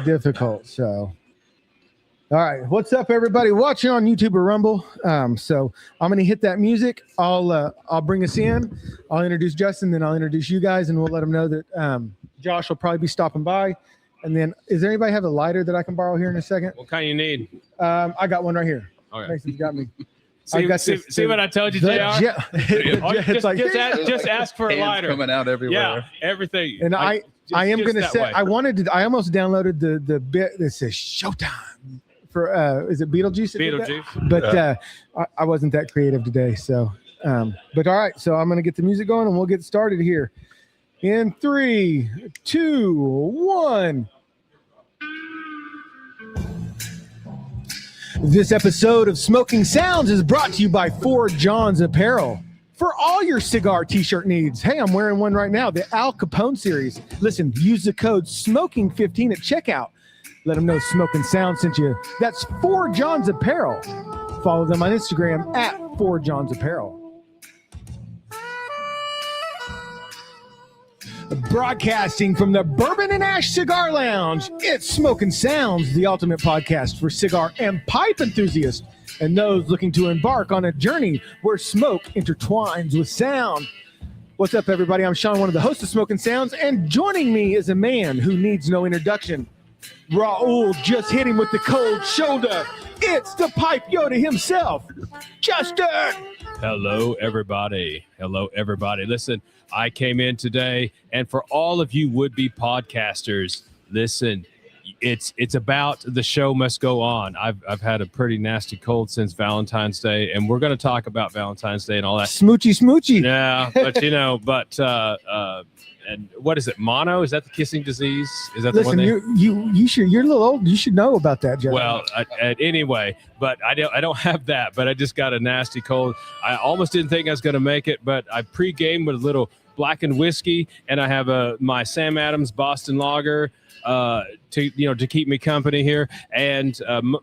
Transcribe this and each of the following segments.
difficult. So, all right, what's up, everybody watching on YouTube or Rumble? So I'm gonna hit that music. I'll bring us in. I'll introduce Justin, then I'll introduce you guys, and we'll let them know that Josh will probably be stopping by. And then, is there anybody have a lighter that I can borrow here in a second? What kind you need? I got one right here. Okay. Mason's got me. See what I told you, JR? Just ask for a lighter. Coming out everywhere. Yeah, everything. And I am going to say, I almost downloaded the bit that says Showtime for, is it Beetlejuice? Beetlejuice. But I wasn't that creative today. So, but all right. So I'm going to get the music going and we'll get started here in 3, 2, 1. This episode of Smoking Sounds is brought to you by 4 John's Apparel. For all your cigar t-shirt needs, hey, I'm wearing one right now, the Al Capone series. Listen, use the code SMOKING15 at checkout. Let them know Smoking Sounds sent you. That's 4 John's Apparel. Follow them on Instagram at 4 John's Apparel. Broadcasting from the Bourbon and Ash Cigar Lounge, it's Smoking Sounds, the ultimate podcast for cigar and pipe enthusiasts and those looking to embark on a journey where smoke intertwines with sound. What's up, everybody? I'm Sean, one of the hosts of Smoking Sounds, and joining me is a man who needs no introduction. Raul just hit him with the cold shoulder. It's the Pipe Yoda himself, Justin. Hello, everybody. Listen, I came in today, and for all of you would-be podcasters, listen, it's about the show must go on. I've had a pretty nasty cold since Valentine's Day, and we're going to talk about Valentine's Day and all that. Smoochy. Yeah, but and what is it? Mono? Is that the kissing disease? Is that Listen, the one? you should. You're a little old. You should know about that, Jeff. Well, anyway, but I don't have that. But I just got a nasty cold. I almost didn't think I was going to make it, but I pre-gamed with a little blackened whiskey, and I have my Sam Adams Boston Lager to keep me company here. And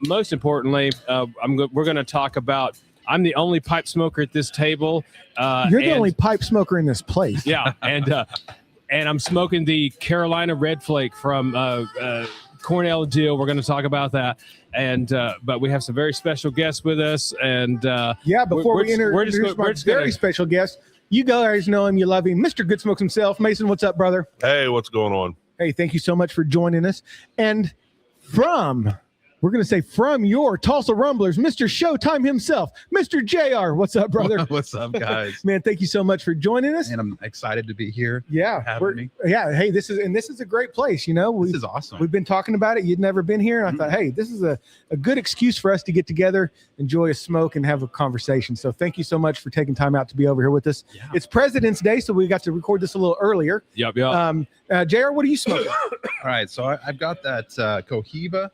most importantly, we're going to talk about. I'm the only pipe smoker at this table. You're the only pipe smoker in this place. Yeah, and I'm smoking the Carolina Red Flake from Cornell Deal. We're going to talk about that, but we have some very special guests with us. And before we introduce my very special guest, you guys know him, you love him, Mr. Good Smokes himself. Mason, what's up, brother? Hey, what's going on? Hey, thank you so much for joining us. And we're going to say from your Tulsa Rumblers, Mr. Showtime himself, Mr. JR. What's up, brother? What's up, guys? Man, thank you so much for joining us. And I'm excited to be here. Yeah. Hey, this is a great place. This is awesome. We've been talking about it. You'd never been here. And I thought, hey, this is a good excuse for us to get together, enjoy a smoke, and have a conversation. So thank you so much for taking time out to be over here with us. Yeah. It's President's Day, so we got to record this a little earlier. Yep. JR, what are you smoking? All right. So I've got that Cohiba.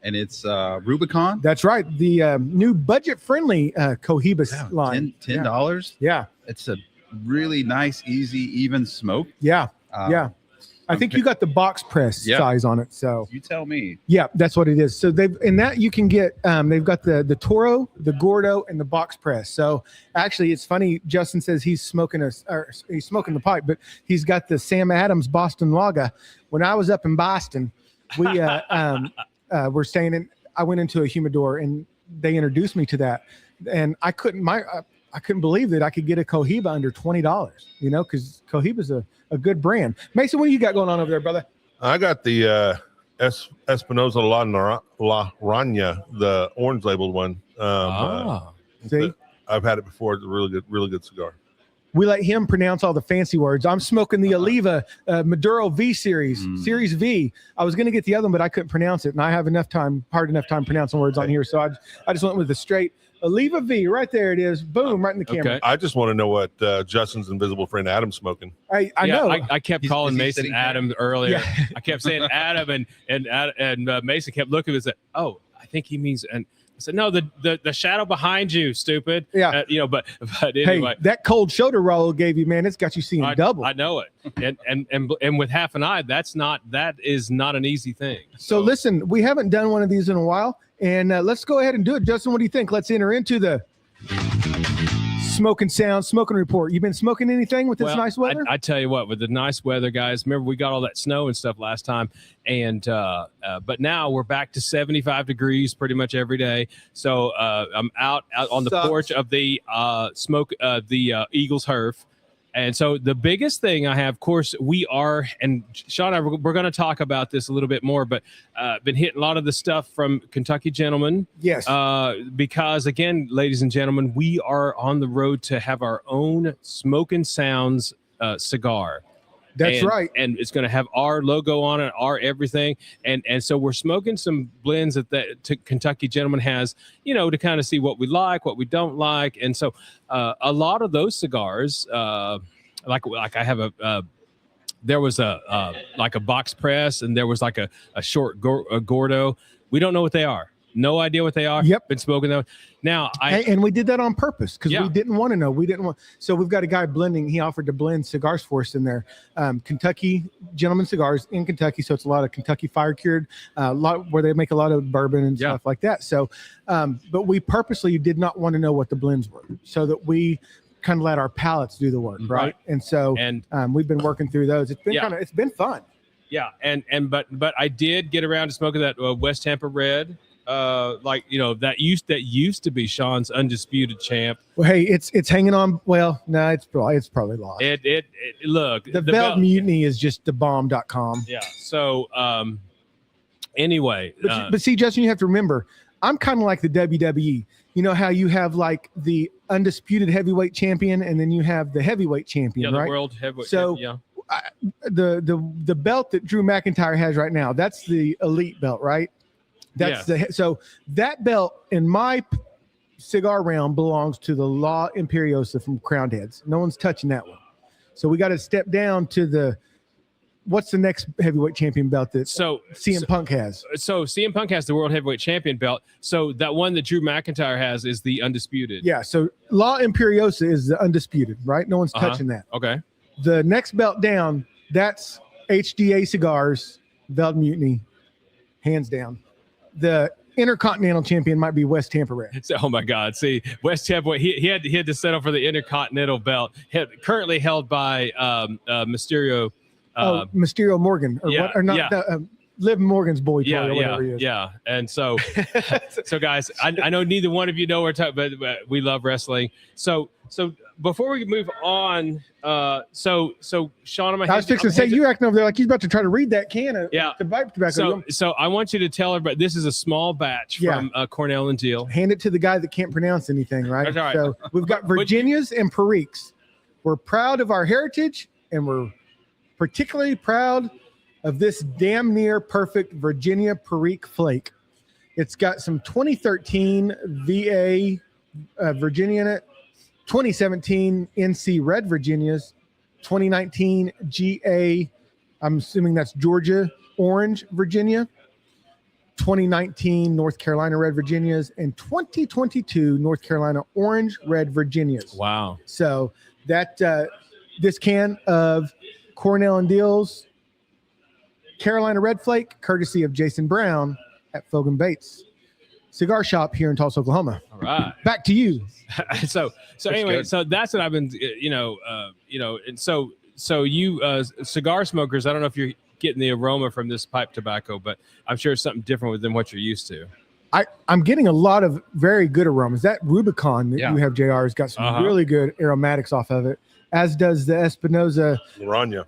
And it's Rubicon. That's right. The new budget-friendly Cohiba line. $10. Yeah. It's a really nice, easy, even smoke. Yeah. I think you got the box press size on it. So you tell me. Yeah, that's what it is. So you can get they've got the Toro, the Gordo, and the box press. So actually, it's funny. Justin says he's smoking the pipe, but he's got the Sam Adams Boston Lager. When I was up in Boston, we we're staying in. I went into a humidor and they introduced me to that, and I couldn't believe that I could get a Cohiba under $20. Because Cohiba's a good brand. Mason, what do you got going on over there, brother? I got the Espinosa La Raña, the orange labeled one. See, I've had it before. It's a really good cigar. We let him pronounce all the fancy words. I'm smoking the Oliva Maduro V series, Series V. I was going to get the other one, but I couldn't pronounce it, and I have hard enough time pronouncing words on here, so I just went with the straight Oliva V. Right there it is. Boom, right in the camera. Okay. I just want to know what Justin's invisible friend Adam's smoking. I know. I kept calling Mason Adam earlier. Yeah. I kept saying Adam, and Mason kept looking and said, "Oh, I think he means." And I said, "No, the shadow behind you, stupid." Yeah, but anyway, hey, that cold shoulder roll gave you, man, it's got you seeing double. I know it, and with half an eye, that is not an easy thing. So listen, we haven't done one of these in a while, and let's go ahead and do it. Justin, what do you think? Let's enter into the Smoking sound, smoking report. You been smoking anything with this nice weather? I tell you what, with the nice weather, guys. Remember, we got all that snow and stuff last time, and but now we're back to 75 degrees pretty much every day. So I'm out on the porch of the Eagles Herf. And so the biggest thing I have, of course, we are, and Sean and I, we're going to talk about this a little bit more, but been hitting a lot of the stuff from Kentucky Gentlemen. Yes. Because, again, ladies and gentlemen, we are on the road to have our own Smokin' Sounds cigar. That's right. And it's going to have our logo on it, our everything. And so we're smoking some blends that Kentucky Gentleman has, to kind of see what we like, what we don't like. And so a lot of those cigars, like I have there was a box press, and there was like a short Gordo. We don't know what they are. No idea what they are. Yep. Been smoking them. Now, and we did that on purpose because we didn't want to know. We didn't want. So we've got a guy blending. He offered to blend cigars for us in there. Kentucky Gentleman Cigars in Kentucky. So it's a lot of Kentucky fire cured, a lot where they make a lot of bourbon and stuff like that. So, but we purposely did not want to know what the blends were, so that we kind of let our palates do the work, right? And so, we've been working through those. It's been it's been fun. Yeah, but I did get around to smoking that West Tampa Red. That used to be Sean's undisputed champ. Well, hey, it's hanging on. Well, no, it's probably lost. Look, the belt mutiny is just the bomb.com. Yeah. So anyway, but see, Justin, you have to remember, I'm kind of like the WWE. You know how you have like the undisputed heavyweight champion, and then you have the heavyweight champion, right? The world heavyweight. So the belt that Drew McIntyre has right now, that's the elite belt, right? So that belt in my cigar realm belongs to the La Imperiosa from Crowned Heads. No one's touching that one. So we got to step down to what's the next heavyweight champion belt that CM Punk has? So CM Punk has the world heavyweight champion belt. So that one that Drew McIntyre has is the undisputed. Yeah. So La Imperiosa is the undisputed, right? No one's touching that. Okay. The next belt down, that's HDA Cigars, Belt Mutiny, hands down. The Intercontinental champion might be West Tampa Red. Oh my God! See, West Tampa, he had to settle for the Intercontinental belt, currently held by Mysterio. Mysterio Morgan, Liv Morgan's boy toy or whatever he is. Yeah. And so, guys, I know neither one of you know we're talking, but we love wrestling. So before we move on, so Sean, I was fixing to say, you acting over there like he's about to try to read that can of tobacco. So I want you to tell everybody this is a small batch from Cornell and Deal. Hand it to the guy that can't pronounce anything, right? That's all right. So we've got Virginias and Periques. We're proud of our heritage, and we're particularly proud of this damn near perfect Virginia Perique flake. It's got some 2013 VA Virginia in it, 2017 NC Red Virginias, 2019 GA, I'm assuming that's Georgia Orange Virginia, 2019 North Carolina Red Virginias, and 2022 North Carolina Orange Red Virginias. Wow. So that this can of Cornell and Deal's Carolina Red Flake, courtesy of Jason Brown at Fogan Bates Cigar Shop here in Tulsa, Oklahoma. All right. Back to you. So anyway, good. So that's what I've been, and so you cigar smokers, I don't know if you're getting the aroma from this pipe tobacco, but I'm sure it's something different than what you're used to. I'm getting a lot of very good aromas. That Rubicon that you have, JR, has got some really good aromatics off of it, as does the Espinosa Laranja.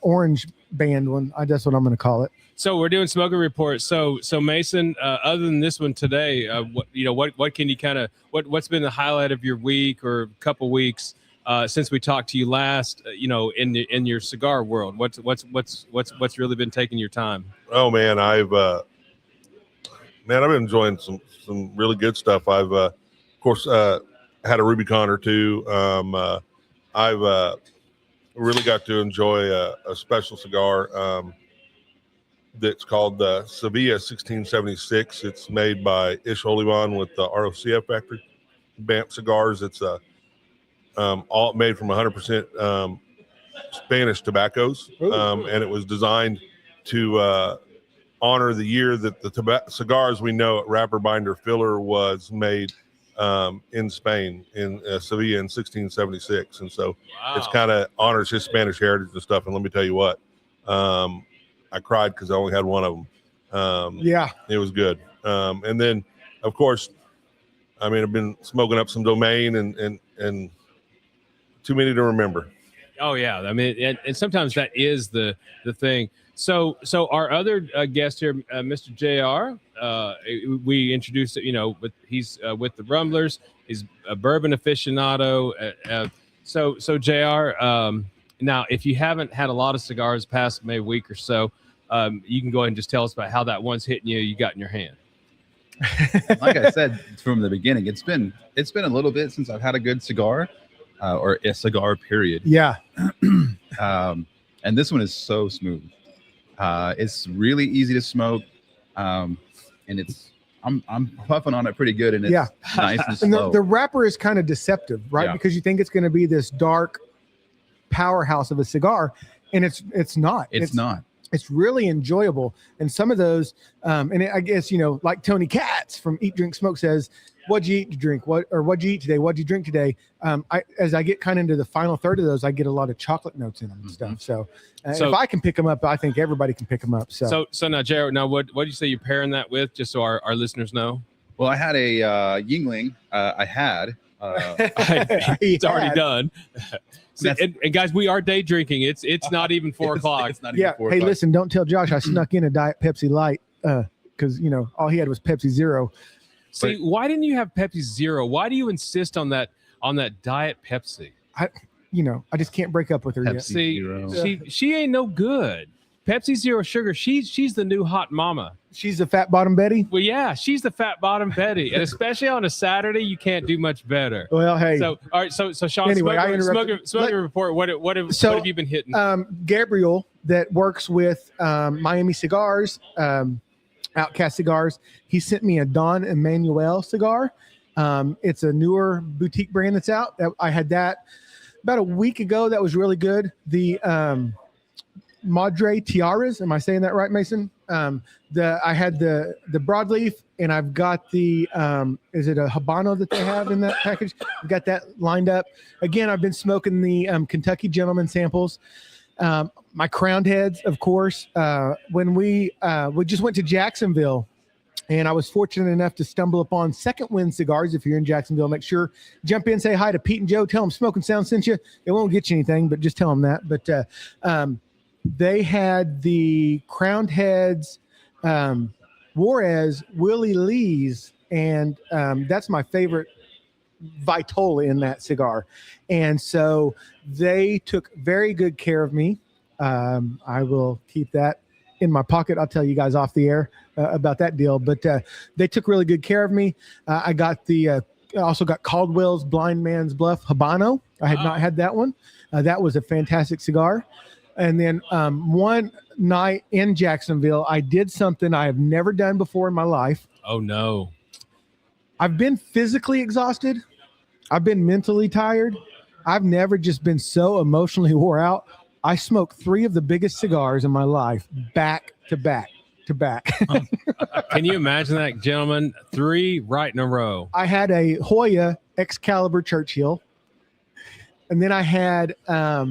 Orange band one. That's what I'm going to call it. So we're doing smoking reports. So Mason, other than this one today, what can you kind of what's been the highlight of your week or couple weeks since we talked to you last? In your cigar world, what's really been taking your time? Oh man, I've been enjoying some really good stuff. I've of course had a Rubicon or two. I've really got to enjoy a special cigar that's called the Sevilla 1676. It's made by Ish Olivan with the ROCF factory, Banff Cigars. It's all made from 100% Spanish tobaccos, and it was designed to honor the year that the cigars we know at Wrapper Binder Filler was made in Spain, in Sevilla in 1676. And so Wow. it's kind of honors his Spanish heritage and stuff. And let me tell you what, I cried because I only had one of them. Yeah. It was good. And then, of course, I mean, I've been smoking up some Domain and too many to remember. Oh yeah, I mean, and sometimes that is the thing. So our other guest here, Mr. JR, we introduced, he's with the Rumblers. He's a bourbon aficionado. So JR, now if you haven't had a lot of cigars past maybe a week or so, you can go ahead and just tell us about how that one's hitting you got in your hand. Like I said from the beginning, it's been a little bit since I've had a good cigar, or a cigar period. Yeah. And this one is so smooth. It's really easy to smoke, and I'm puffing on it pretty good, and it's nice and slow. And the wrapper is kind of deceptive, right? Yeah. Because you think it's going to be this dark powerhouse of a cigar, and it's not. It's not. It's really enjoyable. And some of those, I guess, like Tony Katz from Eat, Drink, Smoke says, what'd you eat to drink? What'd you eat today? What'd you drink today? As I get kind of into the final third of those, I get a lot of chocolate notes in them and stuff. So if I can pick them up, I think everybody can pick them up. So now, Jared, what do you say you're pairing that with, just so our listeners know? Well, I had a Yingling. It's already done. And guys, we are day drinking. It's not even 4 o'clock. It's not even 4 o'clock. Hey, listen, don't tell Josh I snuck in a Diet Pepsi Light because all he had was Pepsi Zero. See, why didn't you have Pepsi Zero? Why do you insist on that Diet Pepsi? I just can't break up with her yet. See, she ain't no good. Pepsi Zero Sugar. She's the new hot mama. She's the fat bottom Betty. Well, yeah, she's the fat bottom Betty, and especially on a Saturday, you can't do much better. Well, hey. So all right, so Sean, anyway, smoking report. What have you been hitting? Gabriel, that works with Miami Cigars, Outcast Cigars, he sent me a Don Emmanuel cigar. It's a newer boutique brand that's out. I had that about a week ago. That was really good. The Madre Tiaras. Am I saying that right, Mason? I had the broadleaf, and I've got the is it a Habano that they have in that package? I've got that lined up. Again, I've been smoking the Kentucky Gentleman samples. My crowned heads, of course. When we just went to Jacksonville, and I was fortunate enough to stumble upon Second Wind Cigars. If you're in Jacksonville, make sure jump in, say hi to Pete and Joe, tell them Smoking Sound sent you. It won't get you anything, but just tell them that. But they had the crowned heads, Juarez, Willie Lee's, and that's my favorite Vitola in that cigar. And so they took very good care of me. I will keep that in my pocket. I'll tell you guys off the air about that deal, but they took really good care of me. I got I also got Caldwell's Blind Man's Bluff Habano. I had not had that one. That was a fantastic cigar. And then one night in Jacksonville, I did something I have never done before in my life. Oh, no. I've been physically exhausted. I've been mentally tired. I've never just been so emotionally wore out. I smoked 3 of the biggest cigars in my life back to back to back. Can you imagine that, gentlemen? 3 right in a row. I had a Hoya Excalibur Churchill. And then I had a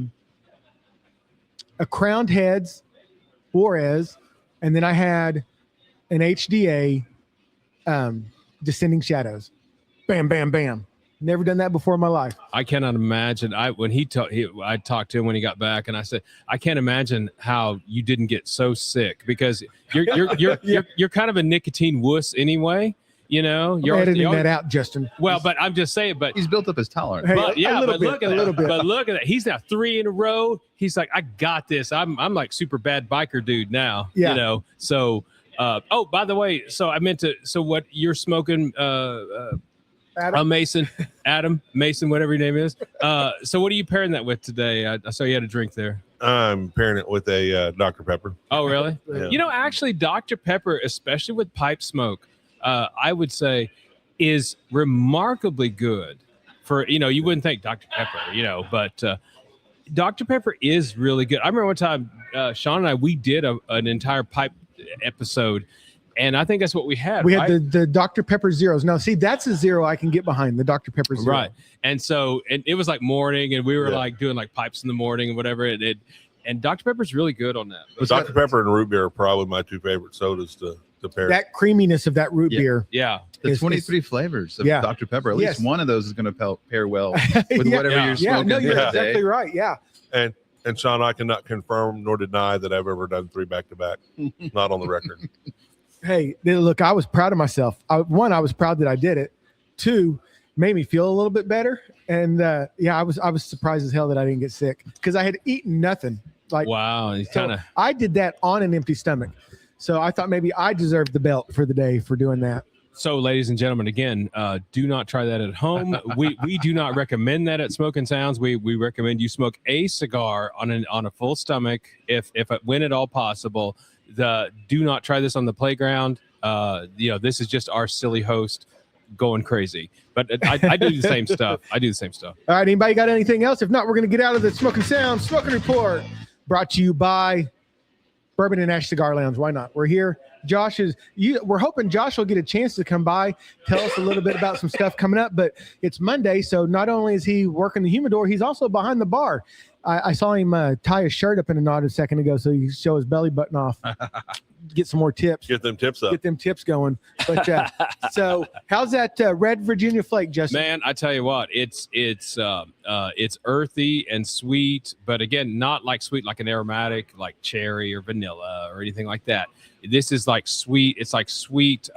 Crowned Heads Juarez, and then I had an HDA Descending Shadows. Bam, bam, bam. Never done that before in my life. I cannot imagine. I talked to him when he got back, and I said, I can't imagine how you didn't get so sick, because you're kind of a nicotine wuss anyway. You know, you're editing that out, Justin. Well, but I'm just saying, but he's built up his tolerance. Hey, but look at that. Bit. But look at that. He's now 3 in a row. He's like, I got this. I'm like super bad biker dude now. Yeah. You know. So by the way, so I meant to. So what you're smoking? Adam Mason, whatever your name is. So what are you pairing that with today? I saw you had a drink there. I'm pairing it with a Dr. Pepper. Oh, really? Yeah. You know, actually, Dr. Pepper, especially with pipe smoke, I would say is remarkably good for, you wouldn't think Dr. Pepper, but Dr. Pepper is really good. I remember one time, Sean and I, we did an entire pipe episode, And I think that's what we had. We right? had the Dr. Pepper zeros. Now, see, that's a zero I can get behind, the Dr. Pepper zero. Right. And so it was like morning, and we were like doing like pipes in the morning and whatever. And Dr. Pepper's really good on that. Dr. Pepper and root beer are probably my two favorite sodas to pair. That creaminess of that root beer. Yeah. The 23 flavors of Dr. Pepper. At least one of those is going to pair well with whatever you're smoking. Yeah, no, you're that exactly day. right. Yeah. And Sean, I cannot confirm nor deny that I've ever done 3 back-to-back. Not on the record. Hey, look, I was proud of myself. One, I was proud that I did it. 2, made me feel a little bit better. And I was surprised as hell that I didn't get sick because I had eaten nothing. Like, wow, I did that on an empty stomach. So I thought maybe I deserved the belt for the day for doing that. So, ladies and gentlemen, again, do not try that at home. We do not recommend that at Smoking Sounds. We recommend you smoke a cigar on a full stomach, if when at all possible. Do not try this on the playground. This is just our silly host going crazy. But I do the same stuff. I do the same stuff. All right, anybody got anything else? If not, we're going to get out of the Smoking Sounds Smoking Report. Brought to you by Bourbon and Ash Cigar Lounge. Why not? We're here. We're hoping Josh will get a chance to come by, tell us a little bit about some stuff coming up, but it's Monday. So not only is he working the humidor, he's also behind the bar. I saw him tie his shirt up in a knot a second ago, so he can show his belly button off. Get some more tips. Get them tips up. Get them tips going. But so how's that red Virginia flake, Justin? Man, I tell you what, it's earthy and sweet, but again, not like sweet like an aromatic like cherry or vanilla or anything like that. This is like sweet. It's like sweet,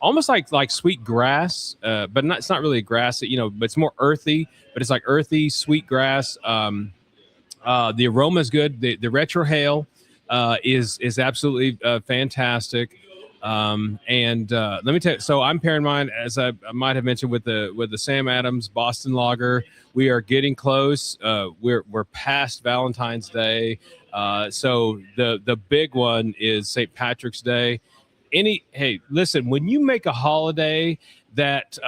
almost like sweet grass, but it's not really a grass. But it's more earthy. But it's like earthy, sweet grass. The aroma is good. The retrohale is absolutely fantastic. And let me tell you, so I'm pairing mine, as I might have mentioned, with the Sam Adams Boston Lager. We are getting close. We're past Valentine's Day. So the big one is St. Patrick's Day. Hey, listen, when you make a holiday that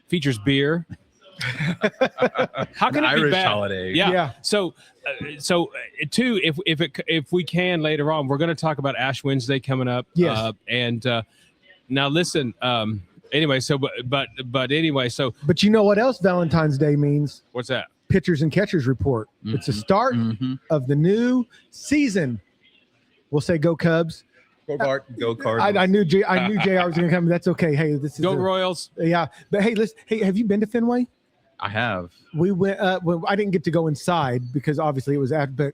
features beer, how can it be Irish bad? holiday? Yeah. So two, if we can later on, we're going to talk about Ash Wednesday coming up. Yes. Now listen. Anyway, but you know what else Valentine's Day means? What's that? Pitchers and catchers report. Mm-hmm. It's the start of the new season. We'll say go Cubs. Go Cardinals. I knew JR was going to come. That's okay. Hey, this is go Royals. Yeah, but hey, listen. Hey, have you been to Fenway? I have. We went. Well, I didn't get to go inside because obviously it was after. But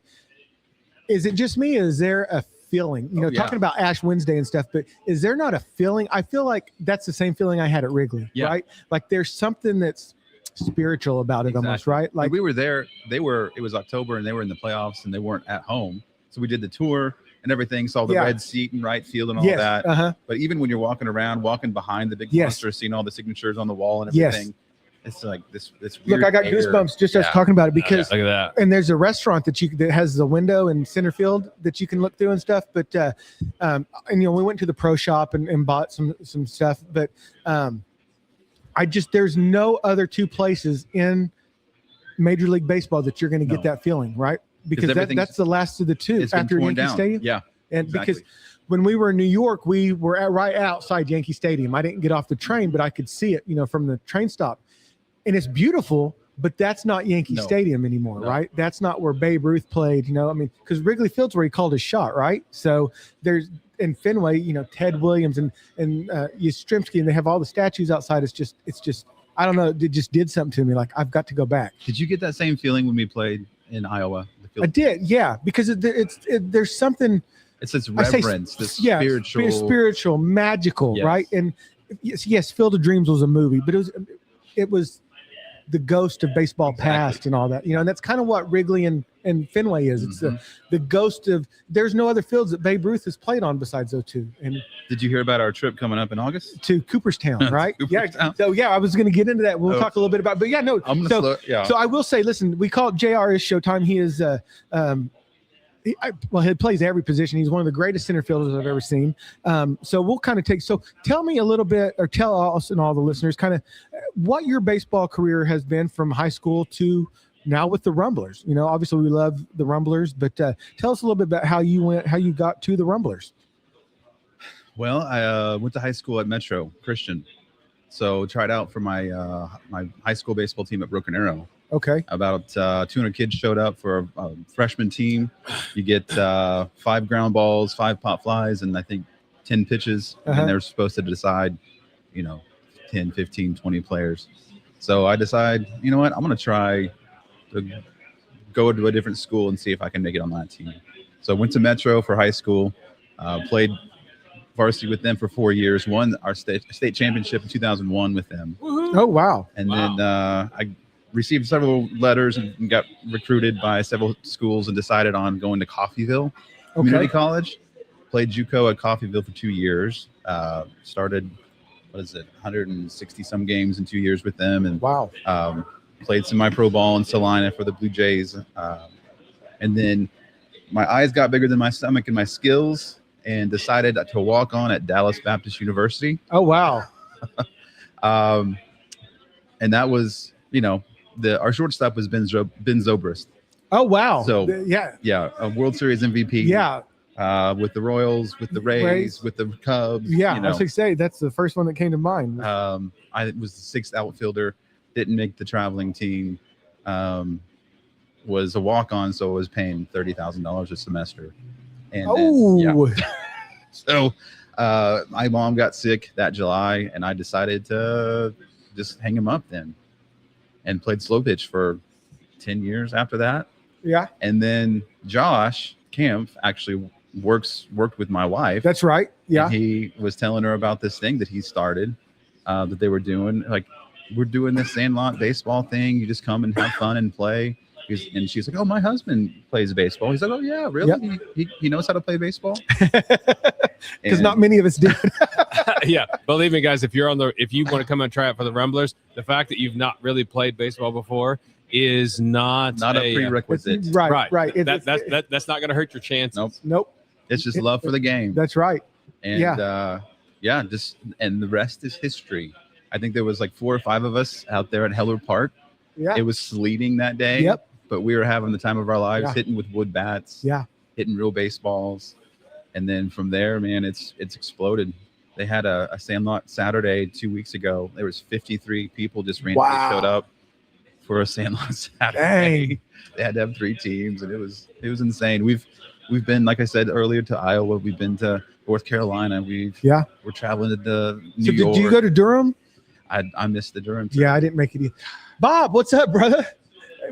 is it just me? Is there a feeling? Talking about Ash Wednesday and stuff. But is there not a feeling? I feel like that's the same feeling I had at Wrigley. Yeah. Right. Like there's something that's spiritual about it almost. Right. Like we were there. It was October and they were in the playoffs and they weren't at home. So we did the tour and everything, saw the red seat and right field and all that. Uh-huh. But even when you're walking behind the big poster, seeing all the signatures on the wall and everything, it's like this weird. Look, I got goosebumps just as talking about it because look at that. And there's a restaurant that has the window in center field that you can look through and stuff. But we went to the pro shop and bought some stuff. But there's no other two places in Major League Baseball that you're going to get that feeling, right? Because that's the last of the two after Yankee Stadium. Yeah. And because when we were in New York, we were right outside Yankee Stadium. I didn't get off the train, but I could see it, from the train stop. And it's beautiful, but that's not Yankee Stadium anymore, right? That's not where Babe Ruth played, because Wrigley Field's where he called his shot, right? So there's in Fenway, Ted Williams and Yastrzemski, and they have all the statues outside. It's just I don't know. It just did something to me. Like I've got to go back. Did you get that same feeling when we played in Iowa? I did, yeah, because there's something. It's this reverence, this spiritual, magical, right? And yes, Field of Dreams was a movie, but it was the ghost of baseball past and all that, and that's kind of what Wrigley and Fenway is. It's the ghost of. There's no other fields that Babe Ruth has played on besides those two. And did you hear about our trip coming up in August to Cooperstown? Right? So I was going to get into that. We'll talk a little bit about. But So I will say, listen, we call it JR is Showtime. He is he plays every position. He's one of the greatest center fielders I've ever seen. So we'll kind of tell me a little bit, or tell us and all the listeners kind of what your baseball career has been from high school to now with the Rumblers. Obviously we love the Rumblers, but tell us a little bit about how you got to the Rumblers. Well, I went to high school at Metro Christian, so tried out for my my high school baseball team at Broken Arrow. Okay. About 200 kids showed up for a freshman team. You get 5 ground balls, 5 pop flies, and I think 10 pitches. And they're supposed to decide, 10, 15, 20 players. So I decide, you know what, I'm going to try to go to a different school and see if I can make it on that team. So I went to Metro for high school, played varsity with them for 4 years, won our state championship in 2001 with them. Oh, wow. And then I received several letters and got recruited by several schools and decided on going to Coffeyville Community College. Played JUCO at Coffeyville for 2 years. Started, 160 some games in 2 years with them. And wow. Played semi-pro ball in Salina for the Blue Jays. And then my eyes got bigger than my stomach and my skills, and decided to walk on at Dallas Baptist University. Oh, wow. And that was, our shortstop was Ben Zobrist. Oh, wow. So, yeah, a World Series MVP. Yeah. With the Royals, with the Rays, with the Cubs. Yeah, I was going to say, that's the first one that came to mind. I was the 6th outfielder, didn't make the traveling team, was a walk-on, so I was paying $30,000 a semester. And so my mom got sick that July, and I decided to just hang him up then, and played slow pitch for 10 years after that. Yeah. And then Josh Kempf actually worked with my wife. That's right. Yeah. He was telling her about this thing that he started, that they were doing. Like, we're doing this Sandlot baseball thing. You just come and have fun and play. And she's like, "Oh, my husband plays baseball." He's like, "Oh yeah, really? Yep. He knows how to play baseball?" Because not many of us did. Yeah, believe me, guys. If you want to come and try out for the Rumblers, the fact that you've not really played baseball before is not a prerequisite. Right. That's not going to hurt your chances. Nope. It's just love for the game. That's right. And and the rest is history. I think there was like 4 or 5 of us out there at Heller Park. Yeah. It was sleeting that day. Yep. But we were having the time of our lives, hitting with wood bats. Yeah. Hitting real baseballs. And then from there, man, it's exploded. They had a Sandlot Saturday 2 weeks ago. There was 53 people just randomly showed up for a Sandlot Saturday. Dang. They had to have 3 teams, and it was insane. We've been, like I said earlier, to Iowa. We've been to North Carolina. We're traveling to New York. Did you go to Durham? I missed the Durham trip. Yeah, I didn't make it either. Bob, what's up, brother?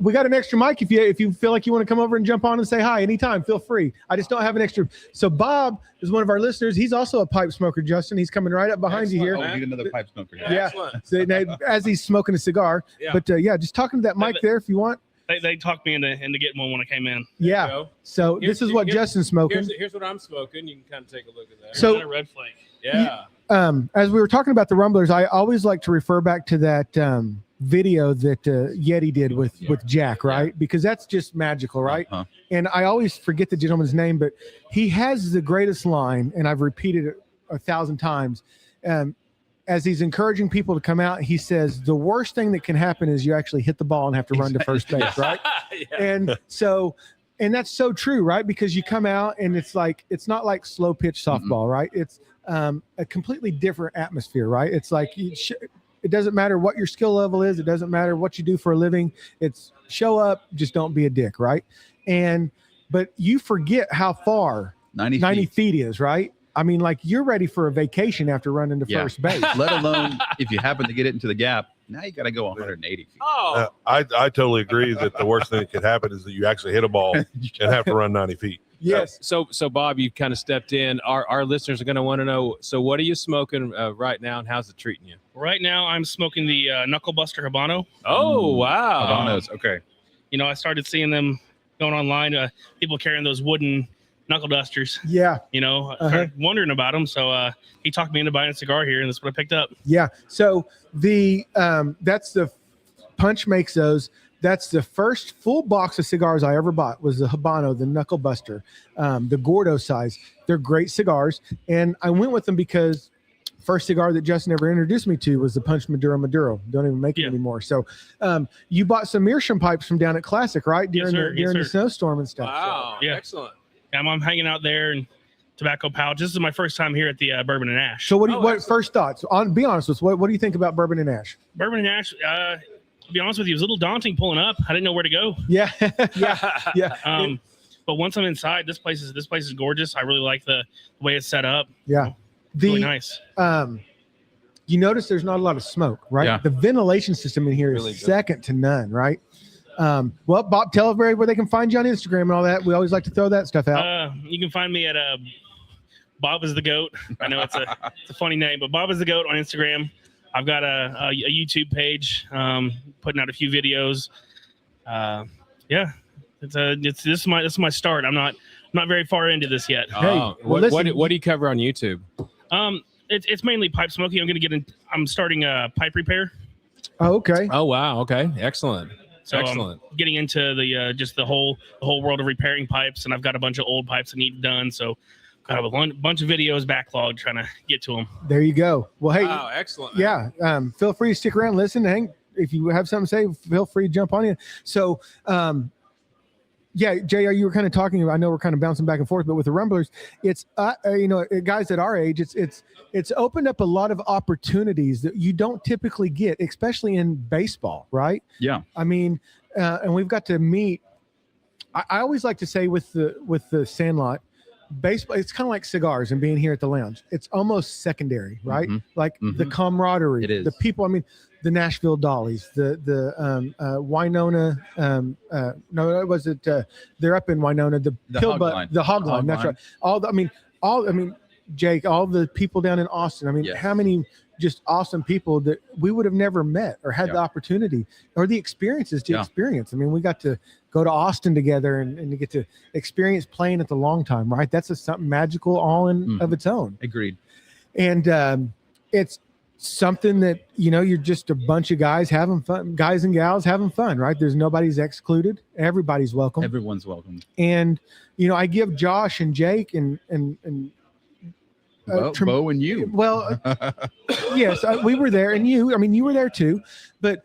We got an extra mic. If you feel like you want to come over and jump on and say hi anytime, feel free. I just don't have an extra. So Bob is one of our listeners. He's also a pipe smoker, Justin. He's coming right up behind you here. Oh, we need another pipe smoker. Yeah. So, as he's smoking a cigar. Yeah. But just talking to that mic there if you want. They talked me into getting one when I came in. Yeah. So this is what Justin's smoking. Here's what I'm smoking. You can kind of take a look at that. So a red flake. Yeah. As we were talking about the Rumblers, I always like to refer back to that video that Yeti did with Jack, right? Yeah. Because that's just magical, right? Uh-huh. And I always forget the gentleman's name, but he has the greatest line, and I've repeated it 1,000 times. As he's encouraging people to come out, he says, the worst thing that can happen is you actually hit the ball and have to run to first base, right? Yeah. And that's so true, right? Because you come out and it's not like slow pitch softball, right? It's a completely different atmosphere, right? It's like it doesn't matter what your skill level is. It doesn't matter what you do for a living. It's show up, just don't be a dick, right? But you forget how far 90 feet is, right? I mean, like, you're ready for a vacation after running to first base. Let alone if you happen to get it into the gap, now you got to go 180 feet. I totally agree that the worst thing that could happen is that you actually hit a ball and have to run 90 feet. Yes. So Bob, you kind of stepped in. Our listeners are going to want to know, so what are you smoking right now, and how's it treating you? Right now, I'm smoking the Knuckle Buster Habano. Oh, wow. Habanos, okay. I started seeing them going online, people carrying those wooden knuckle dusters. Yeah. Started wondering about them. So he talked me into buying a cigar here, and that's what I picked up. Yeah. So that's the Punch makes those. That's the first full box of cigars I ever bought was the Habano, the Knuckle Buster, the Gordo size. They're great cigars. And I went with them because first cigar that Justin ever introduced me to was the Punch Maduro. Don't even make it anymore. So you bought some Meerschaum pipes from down at Classic, right? During the snowstorm and stuff. Wow. So, yeah. Excellent. I'm hanging out there and tobacco pouch. This is my first time here at the Bourbon and Ash. So what first thoughts? Be honest with us. What do you think about Bourbon and Ash? Bourbon and Ash, to be honest with you, it was a little daunting pulling up. I didn't know where to go. Yeah. Yeah. But once I'm inside, this place is gorgeous. I really like the way it's set up. Yeah. It's really nice. You notice there's not a lot of smoke, right? Yeah. The ventilation system in here is really second to none, right? Well, Bob, tell everybody where they can find you on Instagram and all that. We always like to throw that stuff out. You can find me at Bob is the Goat. I know it's a funny name, but Bob is the Goat on Instagram. I've got a YouTube page, putting out a few videos. This is my start. I'm not very far into this yet. Hey, what do you cover on YouTube? It's mainly pipe smoking. I'm starting a pipe repair. Oh, okay. Oh, wow. Okay. Excellent. So Excellent. I'm getting into the just the whole world of repairing pipes, and I've got a bunch of old pipes that need done. So I have a bunch of videos backlogged trying to get to them. There you go. Well, hey, wow, excellent. Yeah. Feel free to stick around, listen, hang. If you have something to say, feel free to jump on in. So, yeah, JR, you were kind of talking about, I know we're kind of bouncing back and forth, but with the Rumblers, it's, guys at our age, it's opened up a lot of opportunities that you don't typically get, especially in baseball, right? Yeah. I mean, and we've got to meet, I always like to say with the Sandlot, baseball, it's kind of like cigars and being here at the lounge. It's almost secondary, right? Mm-hmm. Like the camaraderie, it is. the people, I mean, the Nashville Dollies, the Winona, they're up in Winona, the Hog Line, that's right. Jake, all the people down in Austin. I mean, yes. How many just awesome people that we would have never met or had the opportunity or the experiences to experience. I mean, we got to go to Austin together and to get to experience playing at the Long Time, right? That's something magical all in of its own. Agreed. And it's something that, you're just a bunch of guys having fun, guys and gals having fun, right? There's nobody's excluded. Everybody's welcome. Everyone's welcome. And, I give Josh and Jake and Bo and you. Well, yes, we were there, and you were there too. But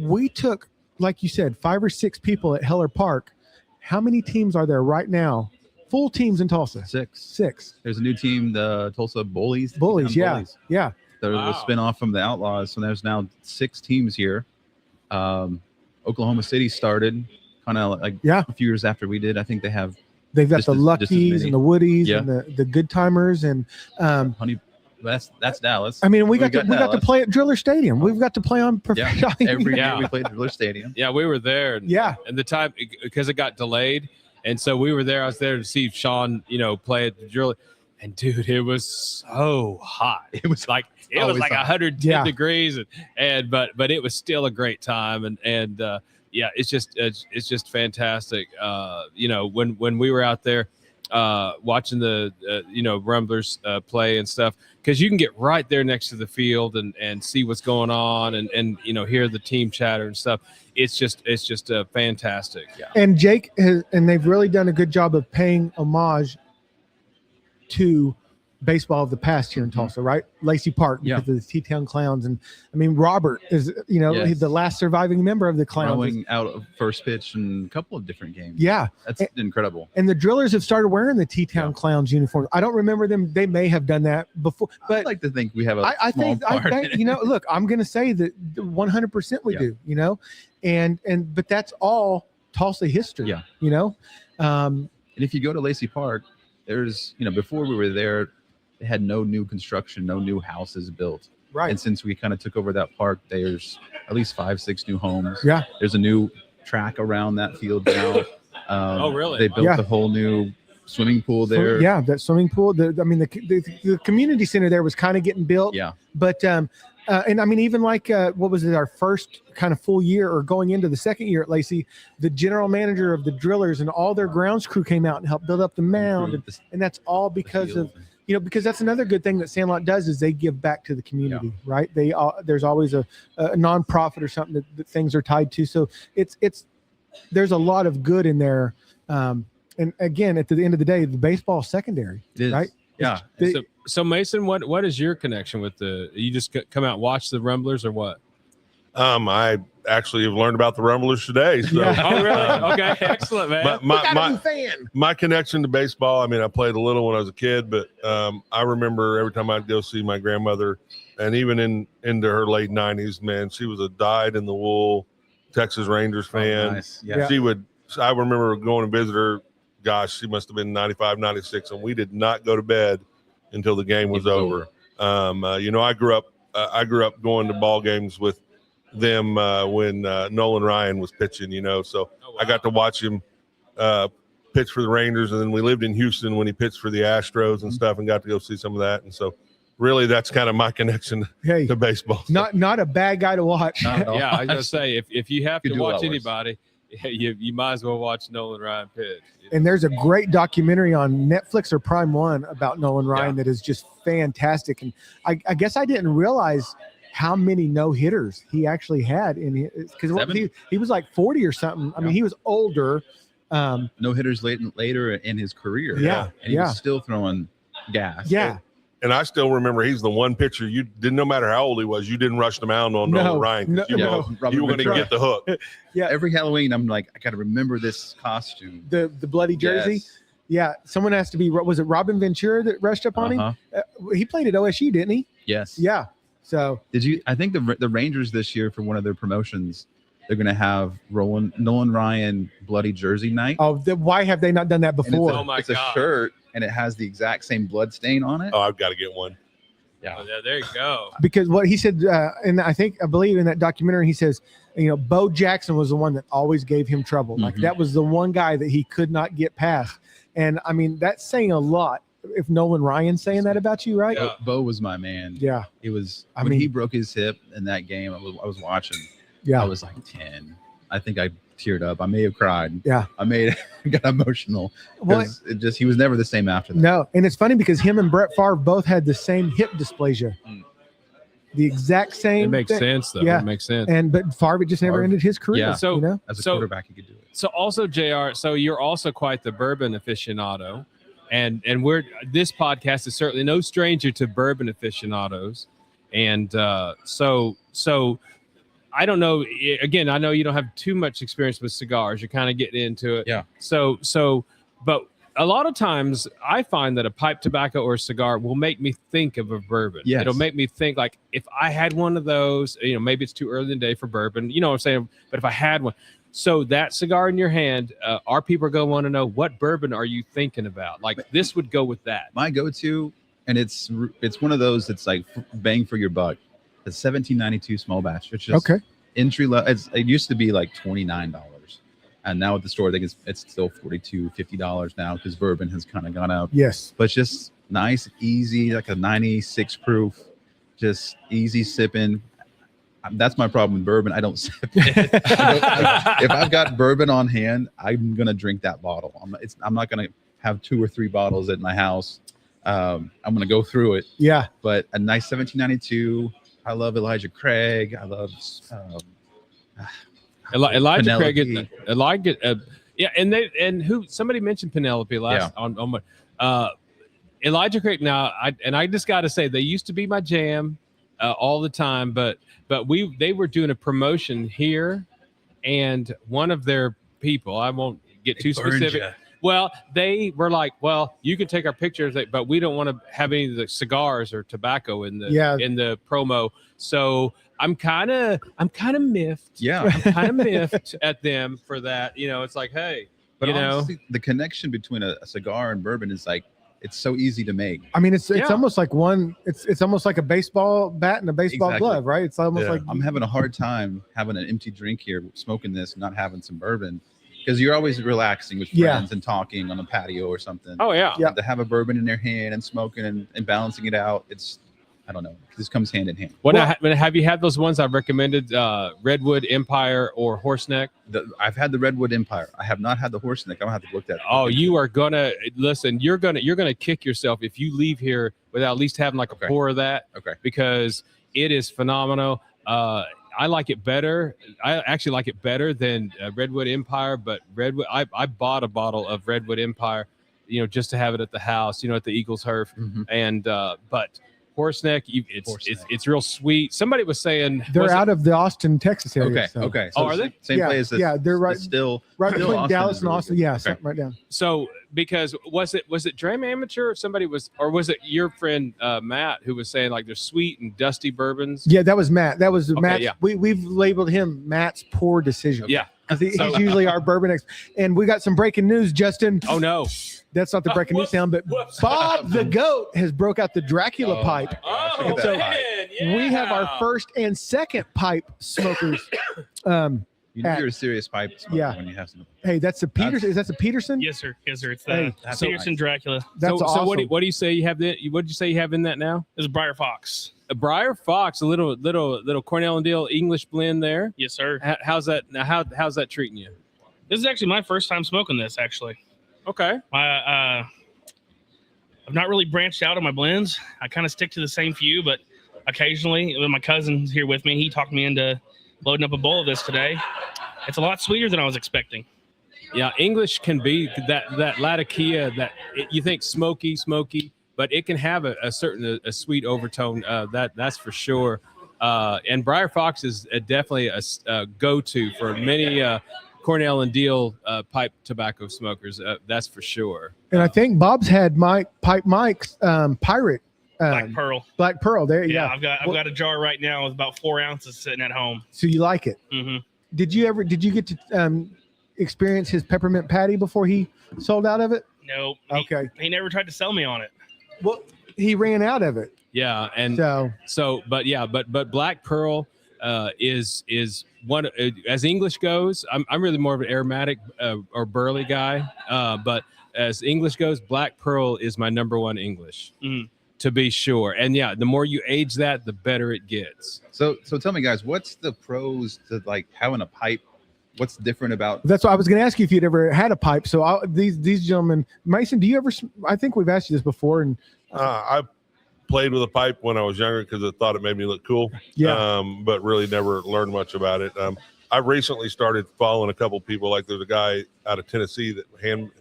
we took, like you said, 5 or 6 people at Heller Park. How many teams are there right now? Full teams in Tulsa. 6. There's a new team, the Tulsa Bullies. Yeah. They're the spinoff from the Outlaws. So there's now 6 teams here. Oklahoma City started kind of like a few years after we did. I think they've got the Luckies and the Woodies and the Good Timers and that's Dallas. I mean, we got to play at Driller Stadium. We've got to play on professional. Every year we played at Driller Stadium. Yeah, we were there. And the time, because it got delayed, and so we were there. I was there to see Sean, play at the Driller. And dude, it was so hot. It was like 110 degrees, but it was still a great time. And it's just fantastic. When we were out there watching the Rumblers play and stuff, because you can get right there next to the field and see what's going on and hear the team chatter and stuff. It's just fantastic. Yeah. And Jake and they've really done a good job of paying homage to baseball of the past here in Tulsa, right? Lacey Park because of the T-Town Clowns. And I mean, Robert is, he's the last surviving member of the Clowns. Throwing out of first pitch in a couple of different games. Yeah. That's incredible. And the Drillers have started wearing the T-Town Clowns uniform. I don't remember them. They may have done that before, but I'd like to think we have a I think, look, I'm going to say that 100% we do, but that's all Tulsa history, and if you go to Lacey Park, there's, before we were there, they had no new construction, no new houses built. Right. And since we kind of took over that park, there's at least 5-6 new homes. Yeah. There's a new track around that field now. Oh, really? They built a whole new swimming pool there. That swimming pool. The community center there was kind of getting built. Yeah. But and I mean, even like what was it? Our first kind of full year, or going into the second year at Lacey, the general manager of the Drillers and all their grounds crew came out and helped build up the mound, and that's all because of. Because that's another good thing that Sandlot does is they give back to the community, right? There's always a nonprofit or something that things are tied to. So there's a lot of good in there. And again, at the end of the day, the baseball secondary, right? Yeah. So Mason, what is your connection with you just come out and watch the Rumblers or what? I actually have learned about the Rumblers today. So, Yeah. Oh, really? Okay, excellent, man. My connection to baseball, I mean, I played a little when I was a kid, but I remember every time I'd go see my grandmother, and even into her late 90s, man, she was a dyed-in-the-wool Texas Rangers fan. Oh, nice. Yeah. I remember going to visit her. Gosh, she must have been 95, 96, and we did not go to bed until the game was over. I grew up going to ball games with them when Nolan Ryan was pitching, so I got to watch him pitch for the Rangers, and then we lived in Houston when he pitched for the Astros and stuff, and got to go see some of that. And so really that's kind of my connection to baseball. Not a bad guy to watch. Yeah, I was gonna say if you have to watch anybody, you might as well watch Nolan Ryan pitch. And there's a great documentary on Netflix or Prime One about Nolan Ryan that is just fantastic. And I guess I didn't realize how many no-hitters he actually had because he was like 40 or something. I mean, he was older. No-hitters later in his career. Yeah. And he was still throwing gas. Yeah. And I still remember he's the one pitcher you didn't, no matter how old he was, you didn't rush the mound on Nolan Ryan. You were going to get the hook. Yeah. Every Halloween, I'm like, I got to remember this costume. The bloody jersey. Yes. Yeah. Someone has to be. Was it Robin Ventura that rushed up on him? He played at OSU, didn't he? Yes. Yeah. So I think the Rangers this year for one of their promotions, they're going to have Nolan Ryan bloody jersey night. Oh, why have they not done that before? It's a shirt, and it has the exact same blood stain on it. Oh, I've got to get one. Yeah. Oh, there you go. Because what he said, and I believe in that documentary, he says, Bo Jackson was the one that always gave him trouble. Like that was the one guy that he could not get past. And I mean, that's saying a lot. If Nolan Ryan's saying that about you, right? Bo was my man. Yeah. It was when he broke his hip in that game. I was watching. Yeah. I was like 10. I think I teared up. I may have cried. Yeah. Got emotional because he was never the same after that. No. And it's funny because him and Brett Favre both had the same hip dysplasia. The exact same. It makes sense though. Yeah. It makes sense. But Favre just never ended his career. Yeah. So as a quarterback, he could do it. So also JR, so you're also quite the bourbon aficionado. And this podcast is certainly no stranger to bourbon aficionados. And so I don't know. Again, I know you don't have too much experience with cigars. You're kind of getting into it. Yeah. But a lot of times I find that a pipe tobacco or a cigar will make me think of a bourbon. Yes. It'll make me think like if I had one of those, maybe it's too early in the day for bourbon, you know what I'm saying? But if I had one, so that cigar in your hand, our people are going to want to know what bourbon are you thinking about? Like this would go with that. My go-to, and it's one of those that's like bang for your buck. The 1792 small batch. It's just entry level. It used to be like $29, and now at the store I think it's still $42, $50 now because bourbon has kind of gone up. Yes, but it's just nice, easy, like a 96 proof, just easy sipping. That's my problem with bourbon. I don't sip it. If I've got bourbon on hand, I'm gonna drink that bottle. I'm not gonna have 2 or 3 bottles at my house. I'm gonna go through it. Yeah, but a nice 1792. I love Elijah Craig. I love Elijah Penelope. Craig. And who somebody mentioned Penelope last on Elijah Craig. Now I just got to say they used to be my jam all the time, but they were doing a promotion here, and one of their people, I won't get too specific. Well, they were like, well, you can take our pictures, but we don't want to have any of the cigars or tobacco in the promo. So I'm kind of miffed. Yeah. I'm kind of miffed at them for that. It's like, hey, but honestly, the connection between a cigar and bourbon is like, it's so easy to make. I mean, it's almost like it's almost like a baseball bat and a baseball glove, right? It's almost like I'm having a hard time having an empty drink here, smoking this, not having some bourbon. Because you're always relaxing with friends and talking on the patio or something. Oh, yeah. And to have a bourbon in their hand and smoking and balancing it out, I don't know. This comes hand in hand. Have you had those ones I've recommended, Redwood Empire or Horseneck? I've had the Redwood Empire. I have not had the Horseneck. I'm going to have to look that up. Oh, you are going to, listen, you're going to kick yourself if you leave here without at least having like a pour of that. Okay. Because it is phenomenal. I like it better. I actually like it better than Redwood Empire, but Redwood. I bought a bottle of Redwood Empire, just to have it at the house, at the Eagles Turf, and but Horseneck. It's real sweet. Somebody was saying they're out of the Austin, Texas area. Okay. So. Okay. So are they? Same place. Yeah, they're right. Still between Austin Dallas and Austin. Really yeah, okay. something right down. So because was it Dram Amateur? Or somebody was, or was it your friend Matt who was saying like they're sweet and dusty bourbons? Yeah, that was Matt. That was Matt. Yeah. We've labeled him Matt's poor decision. Yeah. Because he's usually our bourbon expert. And we got some breaking news, Justin. Oh no. That's not the breaking news sound, but Bob the Goat has broke out the Dracula pipe. Oh, So man, yeah. we have our first and second pipe smokers. You know you're a serious pipe smoker when you have some. Hey, that's the Peterson. Is that the Peterson? Yes, sir. Yes, sir. It's Hey, the Peterson Dracula. That's so awesome. what do you say you have? What did you say you have in that now? This is Briar Fox. A Briar Fox, a little Cornell and Deal English blend there. Yes, sir. How's that? Now, how's that treating you? This is actually my first time smoking this. Actually, Okay. I've not really branched out on my blends. I kind of stick to the same few, but occasionally, when my cousin's here with me, he talked me into loading up a bowl of this today. It's a lot sweeter than I was expecting. Yeah, English can be that Latakia that you think smoky, but it can have a certain sweet overtone. That's for sure. And Briar Fox is definitely a go-to for many Cornell and Deal pipe tobacco smokers. That's for sure. And I think Bob's had Pipe Mike's Pirate. Black Pearl. There, yeah. I've got a jar right now with about 4 ounces sitting at home. So you like it? Mm-hmm. Did you get to experience his peppermint patty before he sold out of it? No. Okay. He never tried to sell me on it. Well, he ran out of it. Yeah, and but Black Pearl is one as English goes. I'm really more of an aromatic or burley guy, but as English goes, Black Pearl is my number one English. To be sure. And yeah, the more you age that, the better it gets. So tell me, guys, what's the pros to like having a pipe? What's different about? That's what I was going to ask you if you'd ever had a pipe. So these gentlemen, Mason, do you ever? I think we've asked you this before, and I played with a pipe when I was younger because I thought it made me look cool. Yeah. But really never learned much about it. I recently started following a couple people. Like there's a guy out of Tennessee that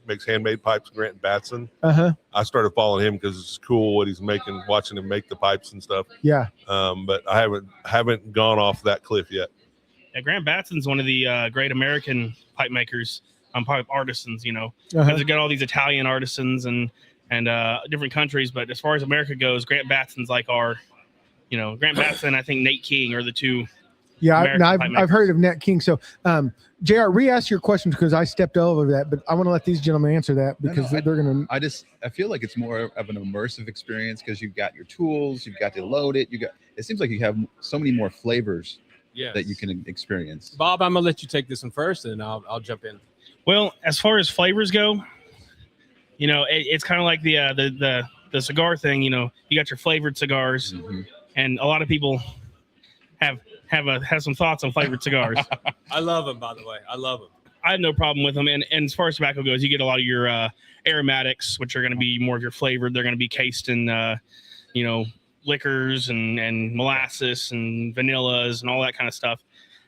makes handmade pipes, Grant Batson. I started following him because it's cool what he's making, watching him make the pipes and stuff. Yeah. But I haven't gone off that cliff yet. Yeah, Grant Batson's one of the great American pipe makers, pipe artisans. You know, because got all these Italian artisans and different countries. But as far as America goes, Grant Batson's like our, Grant Batson. I think Nate King are the two. Yeah, I've heard of Nat King. So, JR, re-ask your questions because I stepped over that, but I want to let these gentlemen answer that because they're going to. I feel like it's more of an immersive experience because you've got your tools, you've got to load it. It seems like you have so many more flavors that you can experience. Bob, I'm gonna let you take this one first, and I'll jump in. Well, as far as flavors go, it's kind of like the cigar thing. You got your flavored cigars, and a lot of people have some thoughts on flavored cigars. I love them, by the way. I love them. I have no problem with them. And as far as tobacco goes, you get a lot of your aromatics, which are going to be more of your flavored. They're going to be cased in, liquors and molasses and vanillas and all that kind of stuff.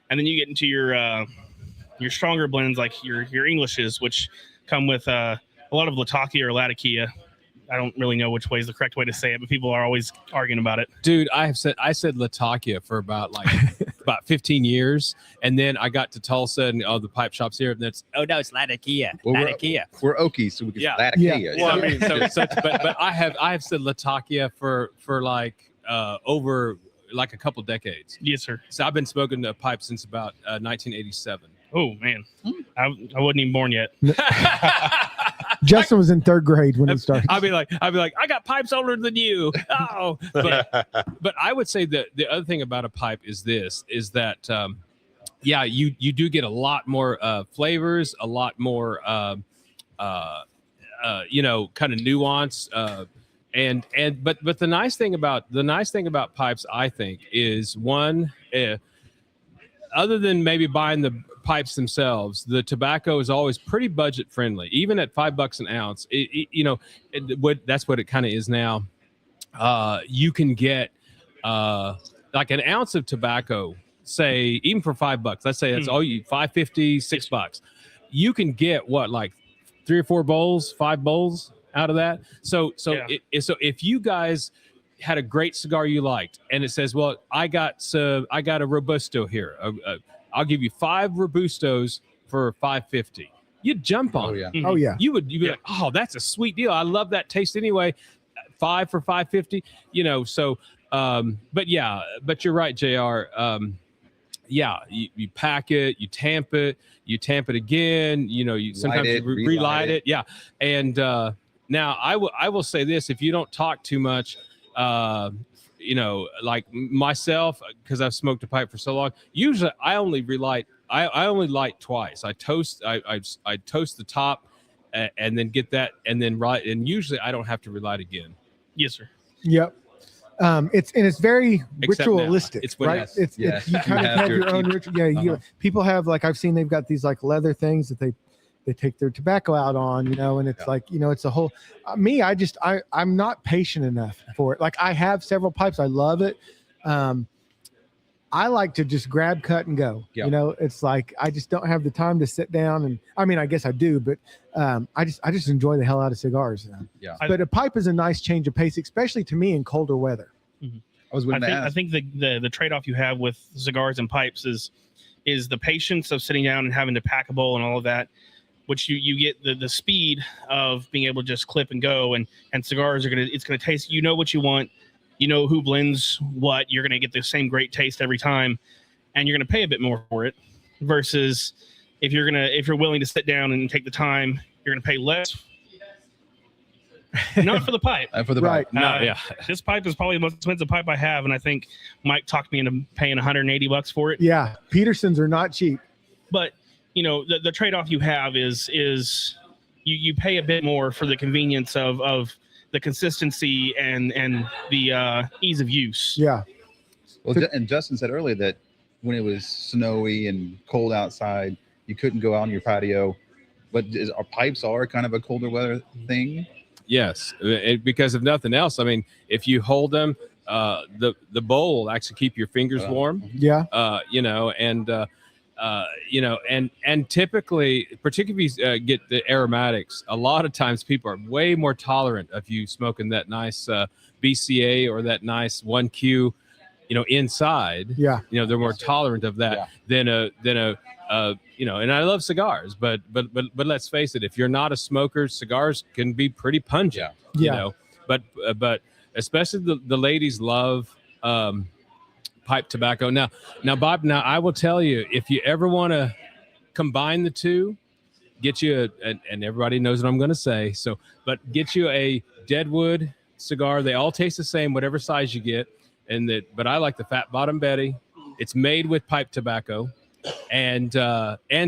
And then you get into your stronger blends like your Englishes, which come with a lot of Latakia or Latakia. I don't really know which way is the correct way to say it, but people are always arguing about it. Dude, I said Latakia for about 15 years, and then I got to Tulsa and the pipe shops here, and it's Latakia. Well, Latakia. We're Okies, so we can Latakia. Yeah. Well, I mean, but I have said Latakia for over like a couple decades. Yes, sir. So I've been smoking a pipe since about 1987. Oh man, I wasn't even born yet. Justin was in 3rd grade when he started. I'd be like, I got pipes older than you. Oh, but I would say that the other thing about a pipe is that you do get a lot more flavors, a lot more kind of nuance. But the nice thing about pipes, I think, is one, other than maybe buying the pipes themselves, the tobacco is always pretty budget friendly, even at $5 an ounce. That's what it kind of is now. You can get like an ounce of tobacco, say even for $5. Let's say that's all you $5.50, $6. You can get like 3 or 4 bowls, 5 bowls out of that. So if you guys had a great cigar you liked, and it says, well, I got a Robusto here. I'll give you 5 Robustos for $5.50. You'd jump on it. Oh yeah. You'd be like, oh, that's a sweet deal. I love that taste anyway. 5 for $5.50. So but you're right, JR. You pack it, you tamp it again. You sometimes relight it. Yeah. And now I will say this: if you don't talk too much, like myself, because I've smoked a pipe for so long, usually I only relight. I only light twice. I toast. I toast the top, and then get that, and then and usually I don't have to relight again. Yes, sir. Yep. It's very ritualistic. It's right. It's you kind of have your own ritual. Yeah. People have, like, I've seen they've got these like leather things that they take their tobacco out on, and it's like, it's a whole, I'm not patient enough for it. Like, I have several pipes. I love it. I like to just grab, cut, and go. Yeah. It's like, I just don't have the time to sit down, and I guess I do, but I just enjoy the hell out of cigars. Yeah. But a pipe is a nice change of pace, especially to me in colder weather. Mm-hmm. I think the trade-off you have with cigars and pipes is the patience of sitting down and having to pack a bowl and all of that, which you get the speed of being able to just clip and go, and cigars it's gonna taste, what you want. Who blends what, you're going to get the same great taste every time, and you're going to pay a bit more for it, versus if you're willing to sit down and take the time, you're going to pay less. Not for the pipe. For the pipe. This pipe is probably the most expensive pipe I have, and I think Mike talked me into paying $180 for it. Yeah, Petersons are not cheap. But the trade-off you have is you pay a bit more for the convenience of the consistency and the ease of use. Yeah. Well, and Justin said earlier that when it was snowy and cold outside, you couldn't go out on your patio. But our pipes are kind of a colder weather thing. Yes, because of nothing else. If you hold them, the bowl will actually keep your fingers warm. Yeah. And typically, particularly if you get the aromatics, a lot of times people are way more tolerant of you smoking that nice BCA or that nice 1Q, inside. Yeah. They're more tolerant of that than a and I love cigars, but let's face it, if you're not a smoker, cigars can be pretty pungent. But especially the ladies love pipe tobacco. Now, Bob, I will tell you, if you ever want to combine the two, get you and everybody knows what I'm going to say. But get you a Deadwood cigar. They all taste the same, whatever size you get. But I like the Fat Bottom Betty. It's made with pipe tobacco and